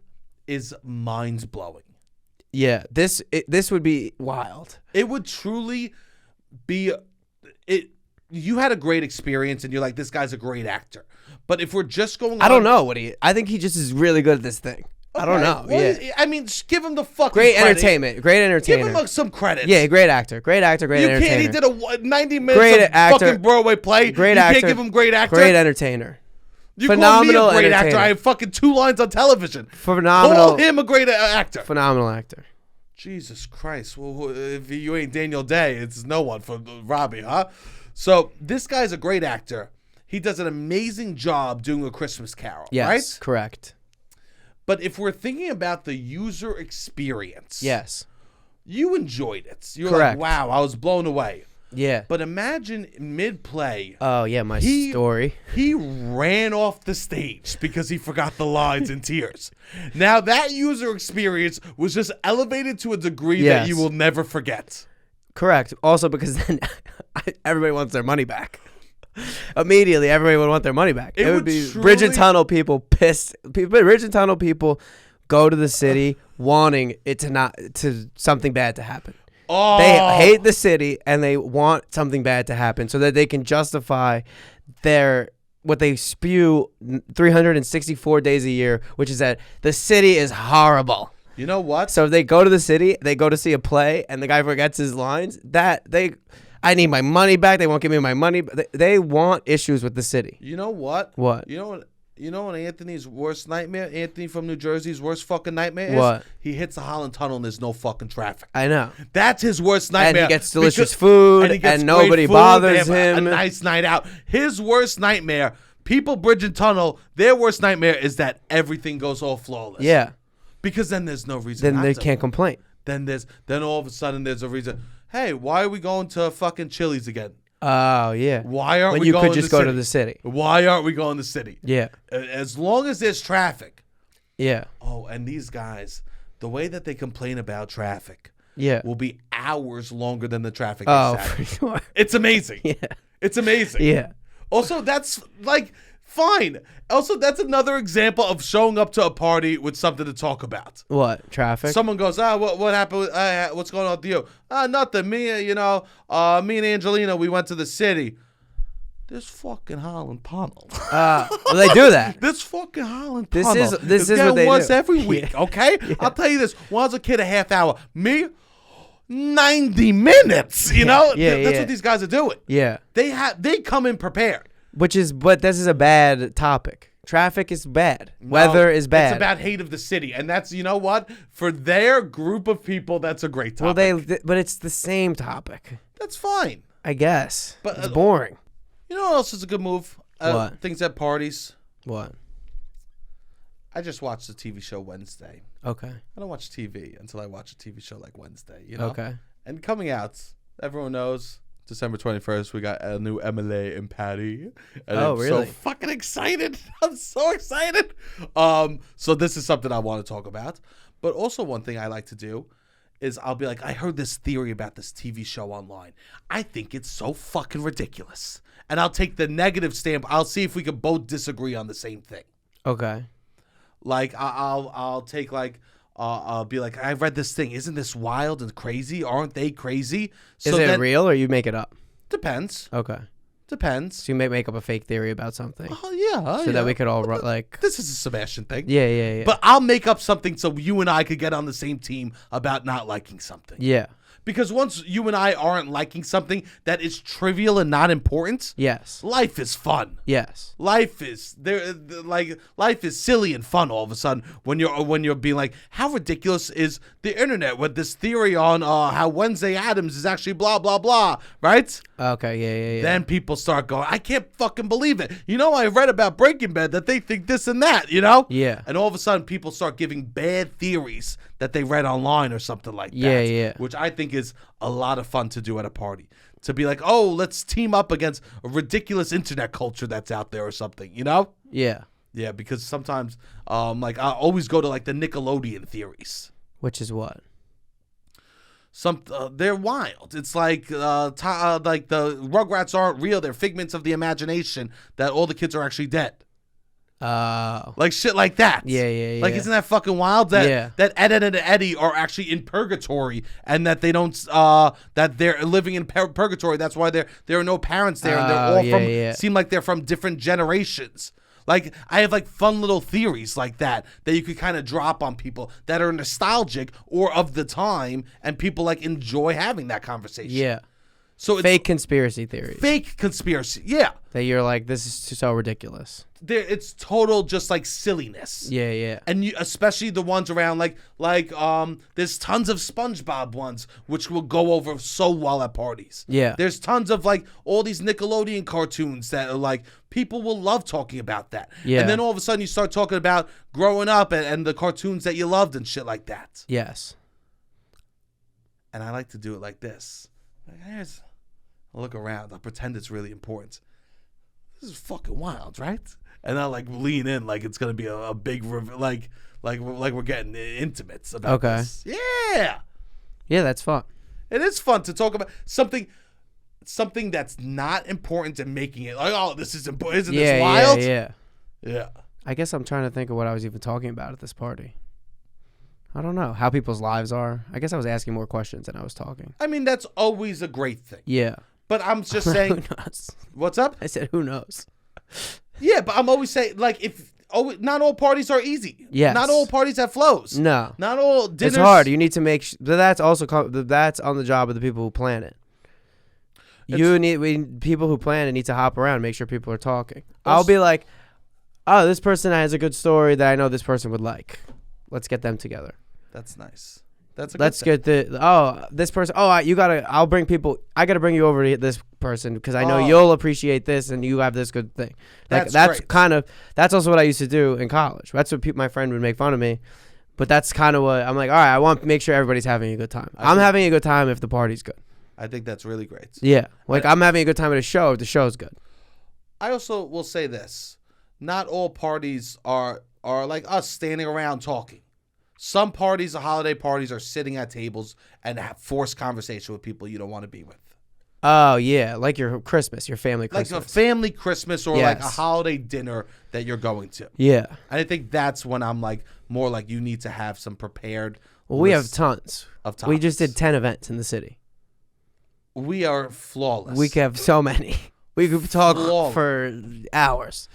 is mind-blowing. Yeah, this would be wild. It would truly be it. You had a great experience, and you're like, this guy's a great actor. But if we're just going, I don't know I think he just is really good at this thing. Okay. I don't know. Well, yeah, I mean, just give him the fucking great credit. entertainment. Great entertainer. Give him some credit. Yeah, great actor. Great entertainer. You can't. He did a 90 minutes of fucking Broadway play. Great actor. You can't give him great actor. Great entertainer. You phenomenal call me a great entertainer. actor. I have fucking 2 lines on television. Phenomenal. Call him a great actor. Phenomenal actor. Jesus Christ. Well, if you ain't Daniel Day, it's no one for Robbie, huh? So this guy's a great actor. He does an amazing job doing A Christmas Carol, yes, right? Correct. But if we're thinking about the user experience, yes, you enjoyed it. You're correct. Like, wow, I was blown away. Yeah. But imagine mid-play. Oh, yeah, my story. He ran off the stage because he forgot the lines in tears. Now, that user experience was just elevated to a degree that you will never forget. Correct. Also, because then everybody wants their money back. Immediately, everybody would want their money back. It would be Bridge and Tunnel people pissed. Bridge and Tunnel people go to the city wanting it to something bad to happen. Oh. They hate the city and they want something bad to happen so that they can justify what they spew 364 days a year, which is that the city is horrible. You know what? So if they go to the city, they go to see a play, and the guy forgets his lines. I need my money back. They won't give me my money. They want issues with the city. You know what? What? You know what Anthony's worst nightmare? Anthony from New Jersey's worst fucking nightmare is? What? He hits the Holland Tunnel and there's no fucking traffic. I know. That's his worst nightmare. And he gets delicious food, and nobody bothers him. A nice night out. His worst nightmare, people Bridge and Tunnel, their worst nightmare is that everything goes all flawless. Yeah. Because then there's no reason Then they can't complain. Then all of a sudden there's a reason. Hey, why are we going to fucking Chili's again? Oh, yeah. Why aren't when we you going could just go to the city? Why aren't we going to the city? Yeah. As long as there's traffic. Yeah. Oh, and these guys, the way that they complain about traffic will be hours longer than the traffic is for sure. It's amazing. Yeah. It's amazing. Yeah. Also, that's like fine. Also, that's another example of showing up to a party with something to talk about. What? Traffic? Someone goes, what happened? What's going on with you? Nothing. Me and Angelina, we went to the city. This fucking Holland Tunnel. Well, they do that. This fucking Holland This Tunnel. is what they once do. every week, okay? Yeah. I'll tell you this. When I was a kid, a half hour. Me, 90 minutes, you know? That's what these guys are doing. Yeah. They come in prepared. But this is a bad topic. Traffic is bad. Weather is bad. It's about hate of the city, and that's, you know what? For their group of people, that's a great topic. But it's the same topic. That's fine, I guess. But it's boring. You know what else is a good move? What? Things at parties. What? I just watched the TV show Wednesday. Okay. I don't watch TV until I watch a TV show like Wednesday. You know. Okay. And coming out, everyone knows. December 21st, we got a new Emily and Patty. And I'm really? so fucking excited. I'm so excited. So this is something I want to talk about. But also one thing I like to do is I'll be like, I heard this theory about this TV show online. I think it's so fucking ridiculous. And I'll take the negative stamp. I'll see if we can both disagree on the same thing. Okay. Like, I'll take like... I'll be like, I read this thing. Isn't this wild and crazy? Aren't they crazy? So is it real or you make it up? Depends. Okay. Depends. So you may make up a fake theory about something. Oh, yeah. So that we could all like... This is a Sebastian thing. Yeah. But I'll make up something so you and I could get on the same team about not liking something. Yeah. Because once you and I aren't liking something that is trivial and not important, yes, life is fun. Yes, life is life is silly and fun all of a sudden when you're being like, how ridiculous is the internet with this theory on how Wednesday Addams is actually blah blah blah, right? Okay, yeah. Then people start going, I can't fucking believe it. You know, I read about Breaking Bad that they think this and that, you know? Yeah. And all of a sudden people start giving bad theories that they read online or something like that. Yeah. Which I think is a lot of fun to do at a party. To be like, oh, let's team up against a ridiculous internet culture that's out there or something, you know? Yeah. Yeah, because sometimes, like, I always go to, like, the Nickelodeon theories. Which is what? They're wild. It's like like the Rugrats aren't real. They're figments of the imagination that all the kids are actually dead. Like shit like that. Yeah. Like, isn't that fucking wild? That Yeah. that Ed and Eddie are actually in purgatory, and that they don't that they're living in purgatory. That's why there are no parents there, and they're all seem like they're from different generations. Like, I have, like, fun little theories like that you could kind of drop on people that are nostalgic or of the time, and people, like, enjoy having that conversation. Yeah. So fake conspiracy theories. Fake conspiracy. Yeah. That you're like, this is so ridiculous. It's total just, like, silliness. Yeah. And especially the ones around, like there's tons of SpongeBob ones, which will go over so well at parties. Yeah. There's tons of, like, all these Nickelodeon cartoons that are, like, people will love talking about that. Yeah. And then all of a sudden you start talking about growing up and the cartoons that you loved and shit like that. Yes. And I like to do it like this. I'll look around. I'll pretend it's really important. This is fucking wild, right? And I'll, like, lean in like it's gonna be a big like we're getting intimates about this. Yeah. Yeah, that's fun. It is fun to talk about something that's not important and making it like, oh, this is important. Isn't this wild? Yeah. I guess I'm trying to think of what I was even talking about at this party. I don't know how people's lives are. I guess I was asking more questions than I was talking. I mean, that's always a great thing. Yeah. But I'm just saying. Who knows? What's up? I said, who knows? Yeah, but I'm always saying, like, not all parties are easy. Yes. Not all parties have flows. No. Not all dinners. It's hard. You need to make that's also that's on the job of the people who plan it. People who plan it need to hop around and make sure people are talking. I'll be like, oh, this person has a good story that I know this person would like. Let's get them together. That's nice. Let's get this person. I'll bring people. I gotta bring you over to this person because I know you'll appreciate this and you have this good thing. Like that's also what I used to do in college. That's what my friend would make fun of me, but that's kind of what I'm like. All right, I want to make sure everybody's having a good time. I'm having a good time if the party's good. I think that's really great. Yeah, like I'm having a good time at a show if the show's good. I also will say this: not all parties are like us standing around talking. Some parties, the holiday parties, are sitting at tables and have forced conversation with people you don't want to be with. Oh, yeah. Like your Christmas, your family Christmas. Like a family Christmas or like a holiday dinner that you're going to. Yeah. And I think that's when I'm like more like you need to have some prepared. Well, we have tons. Of topics. We just did 10 events in the city. We are flawless. We have so many. We could talk for hours.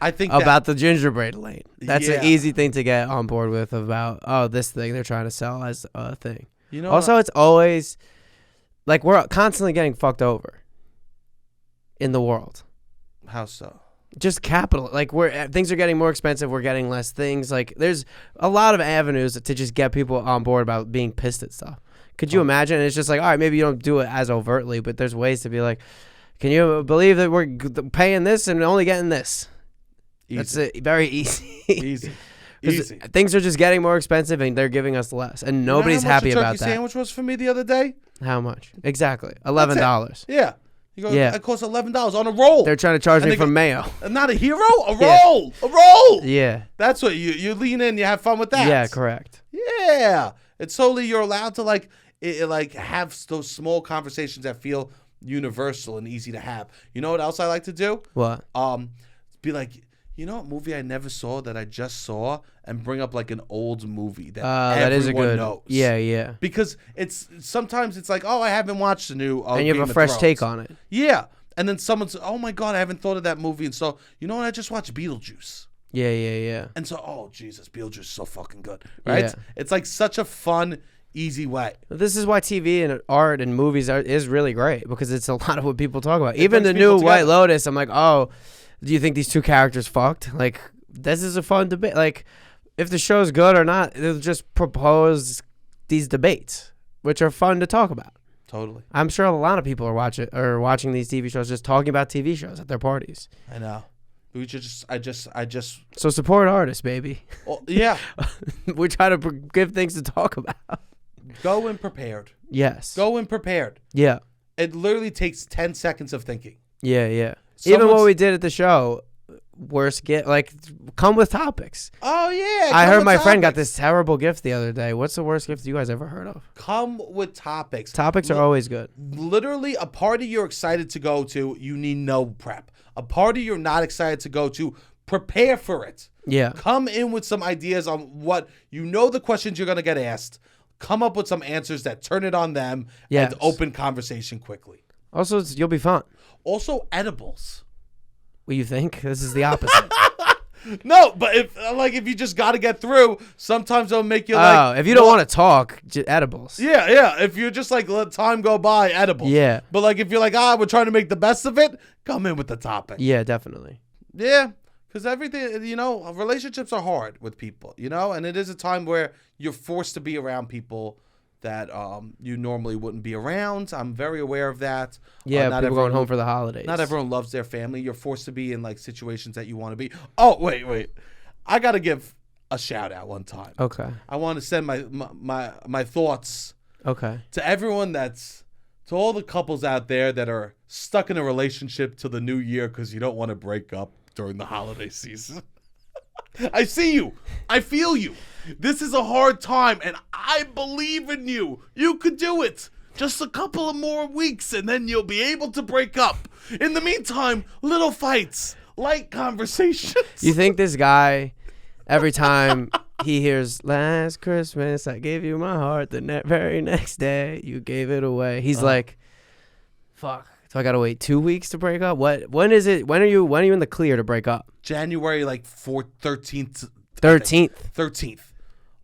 I think about the gingerbread lane. That's an easy thing to get on board with about, this thing they're trying to sell as a thing. You know. Also, it's always like we're constantly getting fucked over in the world. How so? Just capital. Like things are getting more expensive. We're getting less things. Like there's a lot of avenues to just get people on board about being pissed at stuff. Could you imagine? And it's just like, all right, maybe you don't do it as overtly, but there's ways to be like, can you believe that we're paying this and only getting this? Easy. That's very easy. Easy. Things are just getting more expensive and they're giving us less. And nobody's happy about that. How much a turkey sandwich was for me the other day? How much? Exactly. $11. Yeah. You go, it costs $11 on a roll. They're trying to charge me for mayo. Not a hero? A roll. A roll. Yeah. That's what you lean in. You have fun with that. Yeah, correct. Yeah. It's solely you're allowed to like have those small conversations that feel universal and easy to have. You know what else I like to do? What? Be like, you know what movie I never saw that I just saw, and bring up like an old movie that that is a good knows. Yeah. Because sometimes it's like, oh, I haven't watched the new and you have a fresh take on it. Yeah. And then someone's, oh my God, I haven't thought of that movie. And so, you know what? I just watched Beetlejuice. Yeah. And so, oh Jesus, Beetlejuice is so fucking good. Right? Yeah. It's like such a fun, easy way. This is why TV and art and movies is really great, because it's a lot of what people talk about. Even the new White Lotus, I'm like, oh, do you think these two characters fucked? Like, this is a fun debate. Like, if the show's good or not, they'll just propose these debates, which are fun to talk about. Totally. I'm sure a lot of people are watching these TV shows, just talking about TV shows at their parties. I know. I just. So support artists, baby. Well, yeah. We try to give things to talk about. Go in prepared. Yes. Go in prepared. Yeah. It literally takes 10 seconds of thinking. Yeah, yeah. Even what we did at the show, come with topics. Oh, yeah. I heard my friend got this terrible gift the other day. What's the worst gift you guys ever heard of? Come with topics. Topics are always good. Literally, a party you're excited to go to, you need no prep. A party you're not excited to go to, prepare for it. Yeah. Come in with some ideas on what you know the questions you're going to get asked. Come up with some answers that turn it on them and open conversation quickly. Also, you'll be fun. Also, edibles. What you think? This is the opposite. No, but if you just got to get through, sometimes they'll make you if you don't want to talk, edibles. Yeah. If you're just let time go by, edibles. Yeah. But if you're we're trying to make the best of it, come in with the topic. Yeah, definitely. Yeah. Because everything, relationships are hard with people, and it is a time where you're forced to be around people that you normally wouldn't be around. I'm very aware of that. Yeah, people going home for the holidays. Not everyone loves their family. You're forced to be in situations that you want to be. Oh, wait. I got to give a shout out one time. Okay. I want to send my thoughts to everyone to all the couples out there that are stuck in a relationship till the new year because you don't want to break up during the holiday season. I see you. I feel you. This is a hard time, and I believe in you. You could do it. Just a couple of more weeks, and then you'll be able to break up. In the meantime, little fights, light conversations. You think this guy, every time he hears, "Last Christmas, I gave you my heart. The very next day, you gave it away." He's like, "Fuck. So I gotta wait 2 weeks to break up? What? When is it? When are you in the clear to break up?" January 13th. 13th.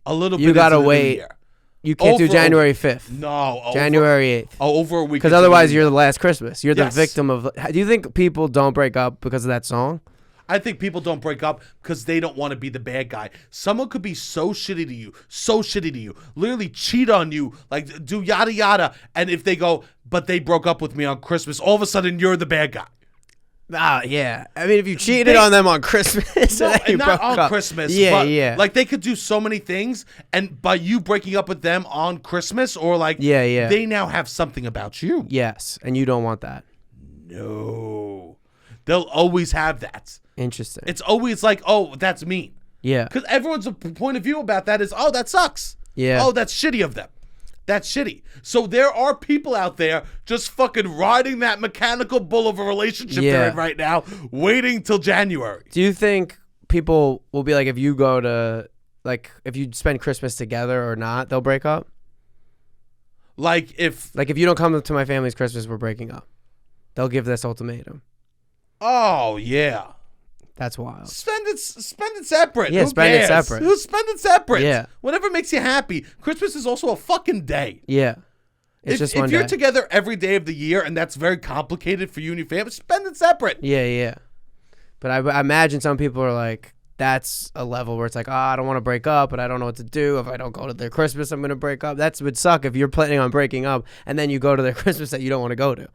A little bit. You gotta into the wait. New year. You can't do January 5th. No. January 8th. Over a week. Because otherwise you're the last Christmas. You're the Yes. victim of... Do you think people don't break up because of that song? I think people don't break up because they don't want to be the bad guy. Someone could be so shitty to you, literally cheat on you, do yada yada, and if they go, but they broke up with me on Christmas, all of a sudden you're the bad guy. Yeah. I mean, if you cheated on them on Christmas, No, and you and not broke on up. Christmas. Yeah. But, they could do so many things, and by you breaking up with them on Christmas, or they now have something about you. Yes, and you don't want that. No. They'll always have that. Interesting. It's always oh, that's mean. Yeah. Because everyone's point of view about that is, oh, that sucks. Yeah. Oh, that's shitty of them. That's shitty. So there are people out there just fucking riding that mechanical bull of a relationship they're in right now, waiting till January. Do you think people will be if you go to, if you spend Christmas together or not, they'll break up? If you don't come to my family's Christmas, we're breaking up. They'll give this ultimatum. Oh, yeah. That's wild. Spend it separate. Yeah, spend it separate. Spend it separate. Yeah. Whatever makes you happy. Christmas is also a fucking day. Yeah. It's just one if you're day. together every day of the year and that's very complicated for you and your family, spend it separate. Yeah. But I imagine some people are that's a level where it's I don't want to break up, but I don't know what to do. If I don't go to their Christmas, I'm going to break up. That would suck if you're planning on breaking up and then you go to their Christmas that you don't want to go to.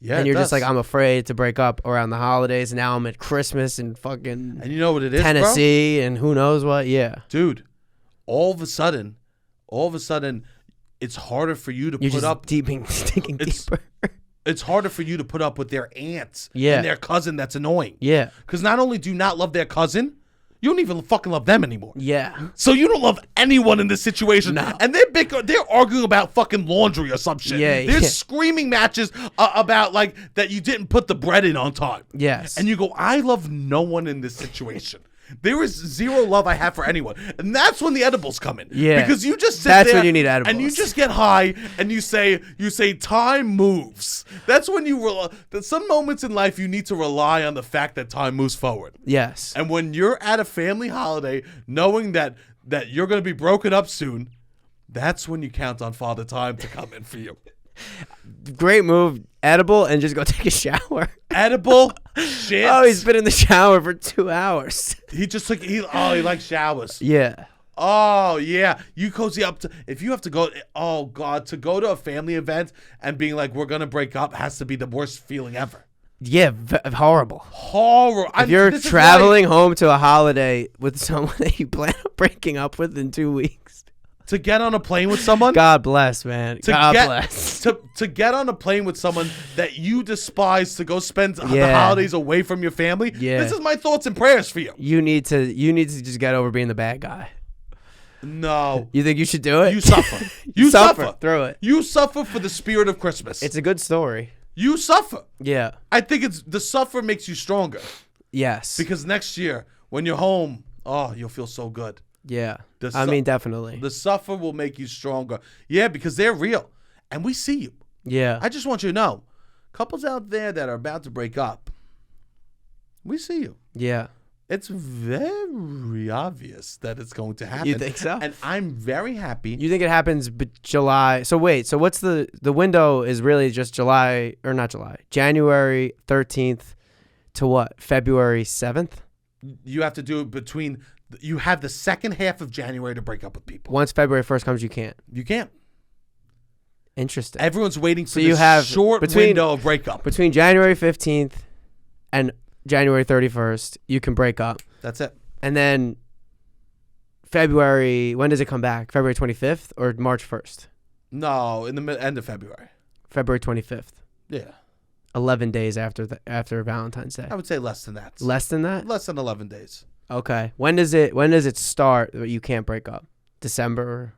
Yeah, and you're just I'm afraid to break up around the holidays. And now I'm at Christmas in fucking and you know what it is, Tennessee, and who knows what. Yeah, dude. All of a sudden, it's harder for you to put up. Stinking deeper. It's harder for you to put up with their aunts and their cousin that's annoying. Yeah, because not only do you not love their cousin, you don't even fucking love them anymore. Yeah. So you don't love anyone in this situation. No. And they're arguing about fucking laundry or some shit. Yeah. There's screaming matches about that you didn't put the bread in on time. Yes. And you go, I love no one in this situation. There is zero love I have for anyone. And that's when the edibles come in. Yeah. Because you just sit That's there when you need edibles. and you just get high and you say time moves. That's when that some moments in life you need to rely on the fact that time moves forward. Yes. And when you're at a family holiday, knowing that you're going to be broken up soon, that's when you count on Father Time to come in for you. Great move. Edible and just go take a shower. Edible shit. Oh, he's been in the shower for 2 hours. He likes showers. Yeah. Oh, yeah. You cozy up to, if you have to go, oh, God, to go to a family event and being we're going to break up has to be the worst feeling ever. Yeah, horrible. Horror. If you're traveling home to a holiday with someone that you plan on breaking up with in 2 weeks. To get on a plane with someone? God bless, man. God bless. To get on a plane with someone that you despise to go spend the holidays away from your family. Yeah. This is my thoughts and prayers for you. You need to just get over being the bad guy. No. You think you should do it? You suffer. You suffer. Through it. You suffer for the spirit of Christmas. It's a good story. You suffer. Yeah. I think the suffer makes you stronger. Yes. Because next year, when you're home, you'll feel so good. Yeah. I mean, definitely. The suffer will make you stronger. Yeah, because they're real. And we see you. Yeah. I just want you to know, couples out there that are about to break up, we see you. Yeah. It's very obvious that it's going to happen. You think so? And I'm very happy. You think it happens July? So wait, so what's the window is really just January 13th to what? February 7th? You have to do it you have the second half of January to break up with people. Once February 1st comes, you can't. You can't. Interesting. Everyone's waiting for this short window of breakup. Between January 15th and January 31st, you can break up. That's it. And then February, when does it come back? February 25th or March 1st? No, in the end of February. February 25th. Yeah. 11 days after Valentine's Day. I would say less than that. Less than that? Less than 11 days. Okay. When does it start that you can't break up? December?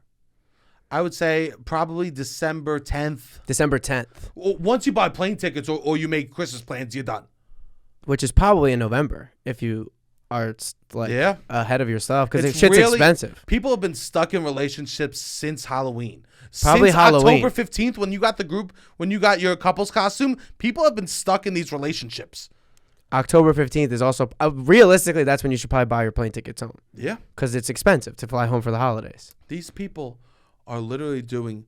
I would say probably December 10th. December 10th. Once you buy plane tickets or you make Christmas plans, you're done. Which is probably in November if you are ahead of yourself because shit's really expensive. People have been stuck in relationships since Halloween. Probably since Halloween. October 15th when you got your couple's costume, people have been stuck in these relationships. October 15th is also realistically that's when you should probably buy your plane tickets home. Yeah. Because it's expensive to fly home for the holidays. These people are literally doing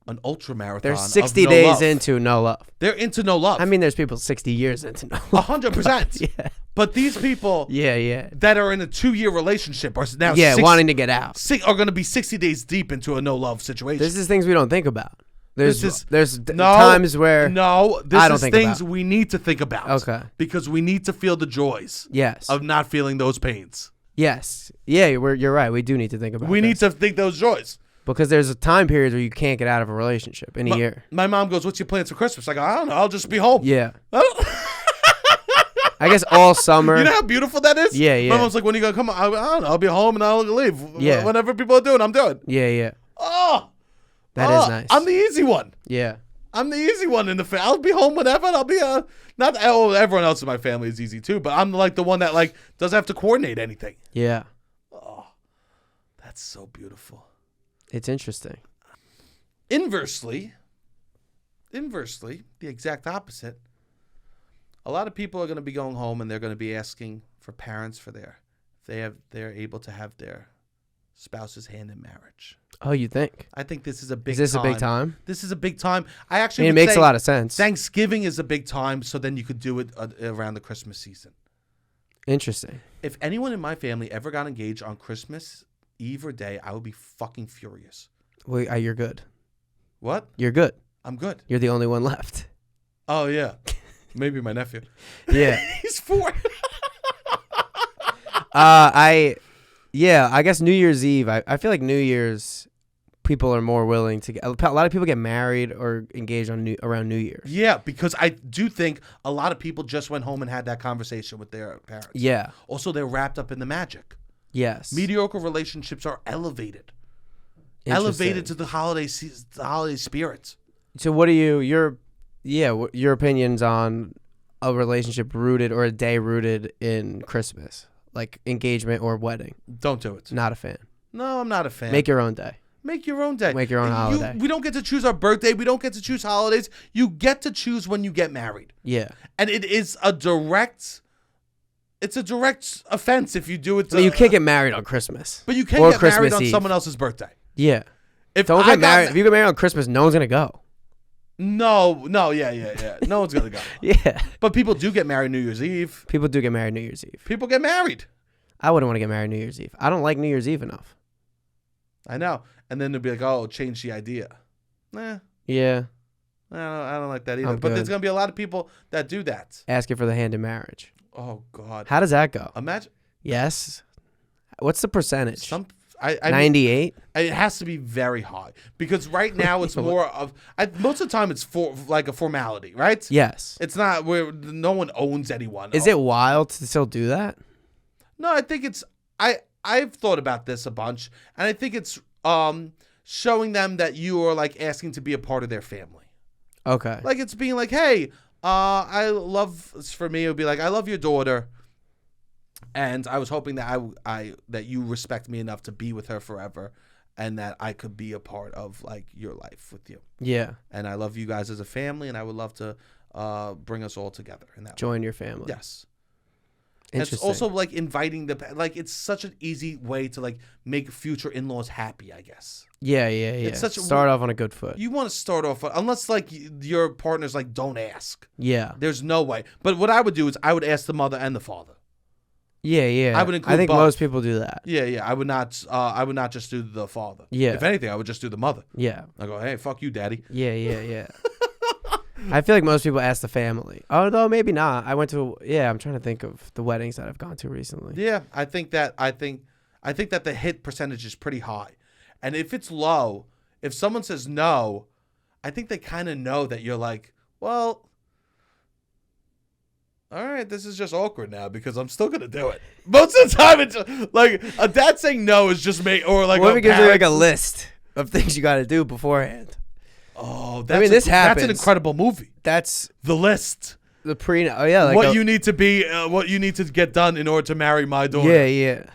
an ultra marathon. They're 60 days love. into no love. They're into no love. I mean, there's people 60 years into no love. 100%. Yeah. But these people that are in a 2-year relationship are now wanting to get out. Are going to be 60 days deep into a no love situation. This is things we don't think about. There's times where this is things we need to think about. Okay. Because we need to feel the joys. Yes. Of not feeling those pains. Yes. Yeah, you're right. We do need to think about. We need to think those joys. Because there's a time period where you can't get out of a relationship in a year. My mom goes, "What's your plans for Christmas?" I go, "I don't know. I'll just be home." Yeah. I guess all summer. You know how beautiful that is? Yeah, yeah. My mom's like, "When are you going to come?" I don't know. I'll be home and I'll leave. Yeah. Whatever people are doing, I'm doing. Yeah, yeah. Oh. That is nice. I'm the easy one. Yeah. I'm the easy one in the family. I'll be home whenever. And I'll be not everyone else in my family is easy too, but I'm like the one that doesn't have to coordinate anything. Yeah. Oh, that's so beautiful. It's interesting. Inversely, the exact opposite. A lot of people are going to be going home and they're going to be asking for parents for they're able to have their spouse's hand in marriage. Oh, you think? I think this is a big time. Is this a big time? This is a big time. I actually it makes a lot of sense. Thanksgiving is a big time, so then you could do it around the Christmas season. Interesting. If anyone in my family ever got engaged on Christmas Eve or day, I would be fucking furious. Well, you're good. What? You're good. I'm good. You're the only one left. Oh, yeah. Maybe my nephew. Yeah. He's 4. I guess New Year's Eve, I feel like New Year's people are more willing to get, a lot of people get married or engaged around New Year's. Yeah, because I do think a lot of people just went home and had that conversation with their parents. Yeah. Also, they're wrapped up in the magic. Yes. Mediocre relationships are elevated. Elevated to the holiday spirits. So what are your opinions on a relationship rooted or a day rooted in Christmas? Like engagement or wedding? Don't do it. Not a fan. No, I'm not a fan. Make your own day. Make your own day. Make your own holiday. We don't get to choose our birthday. We don't get to choose holidays. You get to choose when you get married. Yeah. And it is a direct offense if you do it. You can't get married on Christmas. But you can get Christmas married on Eve. someone else's birthday. Yeah. If you get married on Christmas, no one's going to go. No, yeah. No one's going to go. Yeah. But people do get married New Year's Eve. People do get married New Year's Eve. People get married. I wouldn't want to get married New Year's Eve. I don't like New Year's Eve enough. I know. And then they'll be like, "Oh, change the idea." Nah. Yeah. I don't like that either. I'm But there's good. gonna be a lot of people that do that. Asking for the hand in marriage. Oh God. How does that go? Imagine Yes. What's the percentage? I 98. It has to be very high because right now it's more of most of the time it's for like a formality, right? Yes. It's not where no one owns anyone. Is it wild to still do that? No, I think it's I've thought about this a bunch, and I think it's showing them that you are like asking to be a part of their family. Okay. Like it's being like, hey, for me it would be like I love your daughter. And I was hoping that that you respect me enough to be with her forever, and that I could be a part of like your life with you. Yeah. And I love you guys as a family, and I would love to bring us all together in that. Join your family. Yes. Interesting. And it's also like inviting it's such an easy way to like make future in-laws happy, I guess. Yeah. It's Start off on a good foot. You want to start off unless like your partner's like don't ask. Yeah. There's no way. But what I would do is I would ask the mother and the father. Yeah. I would include I think both. most people do that. Yeah. I would not just do the father. Yeah. If anything, I would just do the mother. Yeah. I go, hey, fuck you, daddy. Yeah. I feel like most people ask the family. Although maybe not. I'm trying to think of the weddings that I've gone to recently. Yeah, I think that the hit percentage is pretty high. And if it's low, if someone says no, I think they kind of know that you're like, well, all right, this is just awkward now because I'm still gonna do it. Most of the time, it's just, like a dad saying no is just me, or like What if a it gives you like a parent- list of things you got to do beforehand? Oh, this happens. That's an incredible movie. That's The List. the pre. Oh yeah, like What you need to get done in order to marry my daughter. Yeah.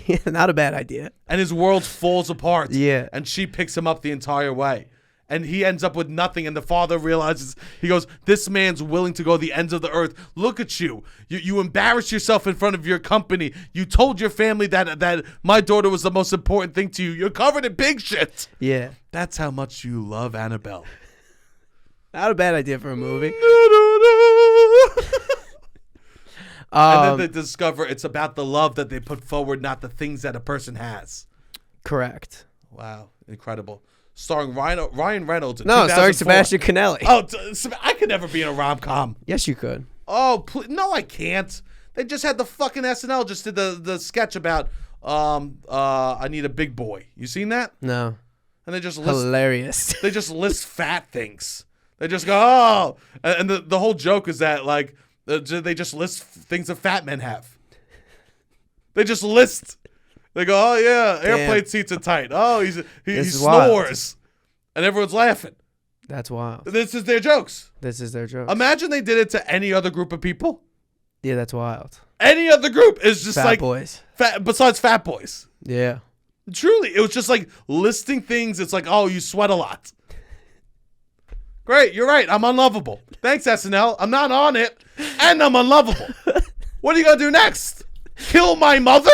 Yeah, not a bad idea. And his world falls apart. Yeah. And she picks him up the entire way. And he ends up with nothing. And the father realizes, he goes, this man's willing to go the ends of the earth. Look at you. You embarrassed yourself in front of your company. You told your family that my daughter was the most important thing to you. You're covered in pig shit. Yeah. That's how much you love Annabelle. Not a bad idea for a movie. And then they discover it's about the love that they put forward, not the things that a person has. Correct. Wow. Incredible. Starring Ryan Reynolds. In No, starring 2004. Sebastian Conelli. Oh, I could never be in a rom-com. Yes, you could. Oh, no, I can't. They just had the fucking SNL just did the sketch about I need a big boy. You seen that? No. And they just Hilarious. They just list fat things. They just go, oh, and the whole joke is that like they just list things that fat men have. They just list. They go, oh yeah, airplane seats are tight. Oh, he snores, and everyone's laughing. That's wild. This is their jokes. This is their joke. Imagine they did it to any other group of people. Yeah, that's wild. Any other group is just Fat like boys. Besides fat boys. Yeah. Truly, it was just like listing things. It's like, oh, you sweat a lot. Great, you're right. I'm unlovable. Thanks, SNL. I'm not on it, and I'm unlovable. What are you gonna do next? Kill my mother?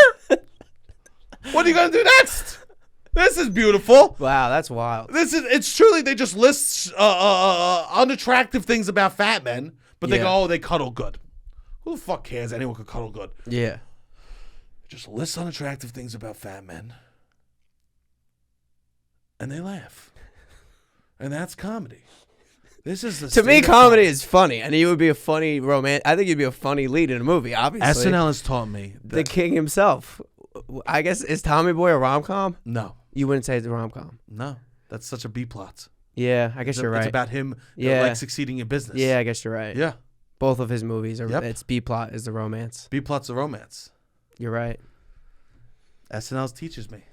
What are you gonna do next? This is beautiful. Wow, that's wild. It's truly they just list unattractive things about fat men, but they go, oh, they cuddle good. Who the fuck cares? Anyone could cuddle good. Yeah. Just list unattractive things about fat men, and they laugh, and that's comedy. This is To me, comedy is funny, and you would be a funny romance. I think you'd be a funny lead in a movie. Obviously, SNL has taught me the king himself. I guess is Tommy Boy a rom-com? No, You wouldn't say it's a rom-com. no, that's such a B plot. Yeah, I guess you're right. It's about him, like succeeding in business. Yeah, I guess you're right. Yeah, Both of his movies are. Yep. It's B plot is the romance. B plot's a romance. You're right. SNL teaches me.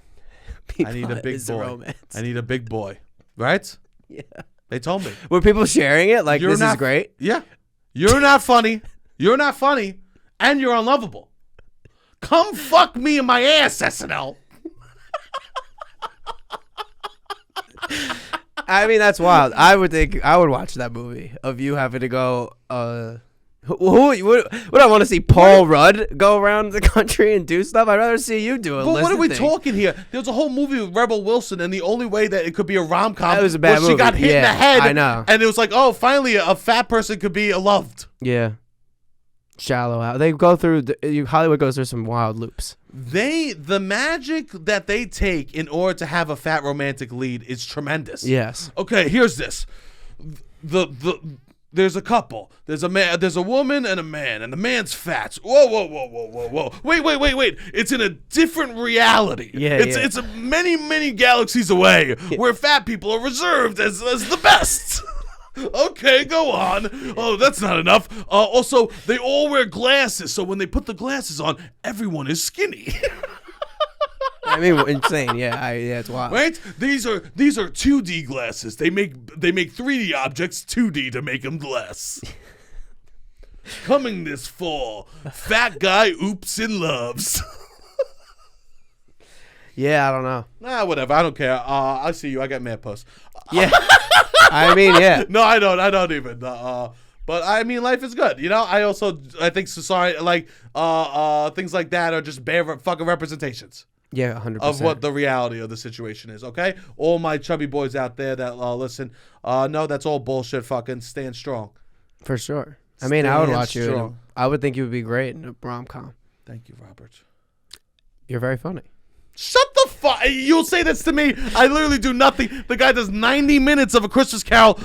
B I need a plot big is the boy. romance. I need a big boy. Right? Yeah. They told me. Were people sharing it? Like, this is great? Yeah. You're not funny. You're not funny. And you're unlovable. Come fuck me in my ass, SNL. I mean, that's wild. I would think I would watch that movie of you having to go. Would I want to see Paul Rudd go around the country and do stuff? I'd rather see you do it. But what are we talking here? There was a whole movie with Rebel Wilson, and the only way that it could be a rom-com was a bad she movie. got hit in the head. I know. And it was like, oh, finally a fat person could be loved. Yeah. Shallow out. They go through. Hollywood goes through some wild loops. The magic that they take in order to have a fat romantic lead is tremendous. Yes. Okay, here's this. there's a couple. There's a man. There's a woman and a man, and the man's fat. Whoa. Wait. It's in a different reality. It's many galaxies away where fat people are reserved as the best. Okay, go on. Oh, that's not enough. Also, they all wear glasses, so when they put the glasses on, everyone is skinny. I mean, insane. Yeah, it's wild. Right? These are 2D glasses. They make 3D objects 2D to make them less. Coming this fall, fat guy oops and loves. Yeah, I don't know. Whatever. I don't care. I see you. I got mad posts. Yeah. I mean, yeah. No, I don't even. But I mean, life is good. You know, I think society, like, things like that are just bare fucking representations. Yeah, 100%. Of what the reality of the situation is, okay? All my chubby boys out there that listen, no, that's all bullshit. Fucking stand strong. For sure. I mean, I would watch you. I would think you would be great in a rom-com. Thank you, Robert. You're very funny. Shut the fuck! You'll say this to me. I literally do nothing. The guy does 90 minutes of A Christmas Carol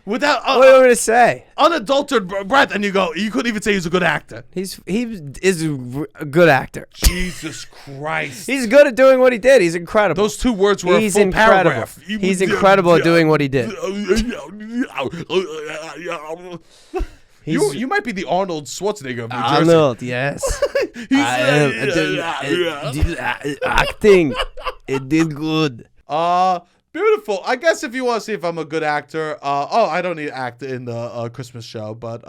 without what do you want me to say? Unadulterated breath, and you couldn't even say he's a good actor. He is a good actor. Jesus Christ! He's good at doing what he did. He's incredible. Those 2 words were He's a full incredible. paragraph. He's incredible at doing what he did. You might be the Arnold Schwarzenegger of New Jersey. Arnold, yes. Acting. It did good. Beautiful. I guess if you want to see if I'm a good actor, I don't need to act in the Christmas show, but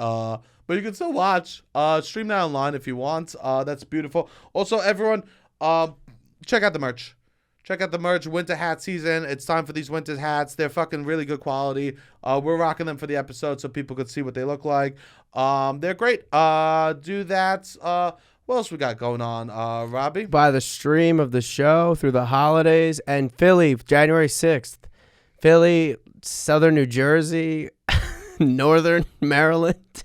you can still watch. Stream that online if you want. That's beautiful. Also, everyone, check out the merch. Check out the merch. Winter hat season. It's time for these winter hats. They're fucking really good quality. We're rocking them for the episode so people could see what they look like. They're great. Do that. What else we got going on, Robbie? By the stream of the show through the holidays and Philly, January 6th. Philly, Southern New Jersey, Northern Maryland.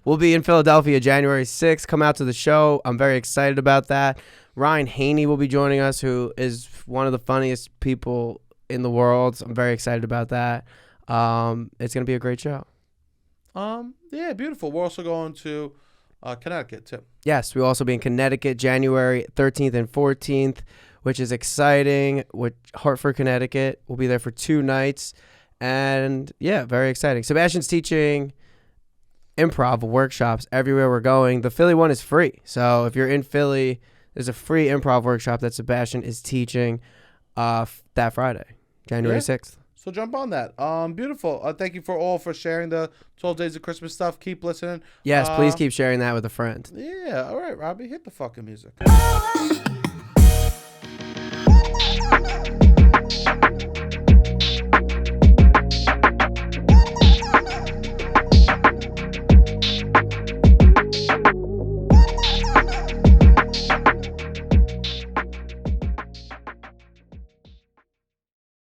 We'll be in Philadelphia January 6th. Come out to the show. I'm very excited about that. Ryan Haney will be joining us, who is one of the funniest people in the world. So I'm very excited about that. It's going to be a great show. Yeah, beautiful. We're also going to Connecticut, too. Yes, we'll also be in Connecticut January 13th and 14th, which is exciting. With Hartford, Connecticut. We'll be there for 2 nights. And, yeah, very exciting. Sebastian's teaching improv workshops everywhere we're going. The Philly one is free. So if you're in Philly, there's a free improv workshop that Sebastian is teaching that Friday, January 6th. So jump on that. Beautiful. Thank you for sharing the 12 Days of Christmas stuff. Keep listening. Yes, please keep sharing that with a friend. Yeah. All right, Robbie, hit the fucking music.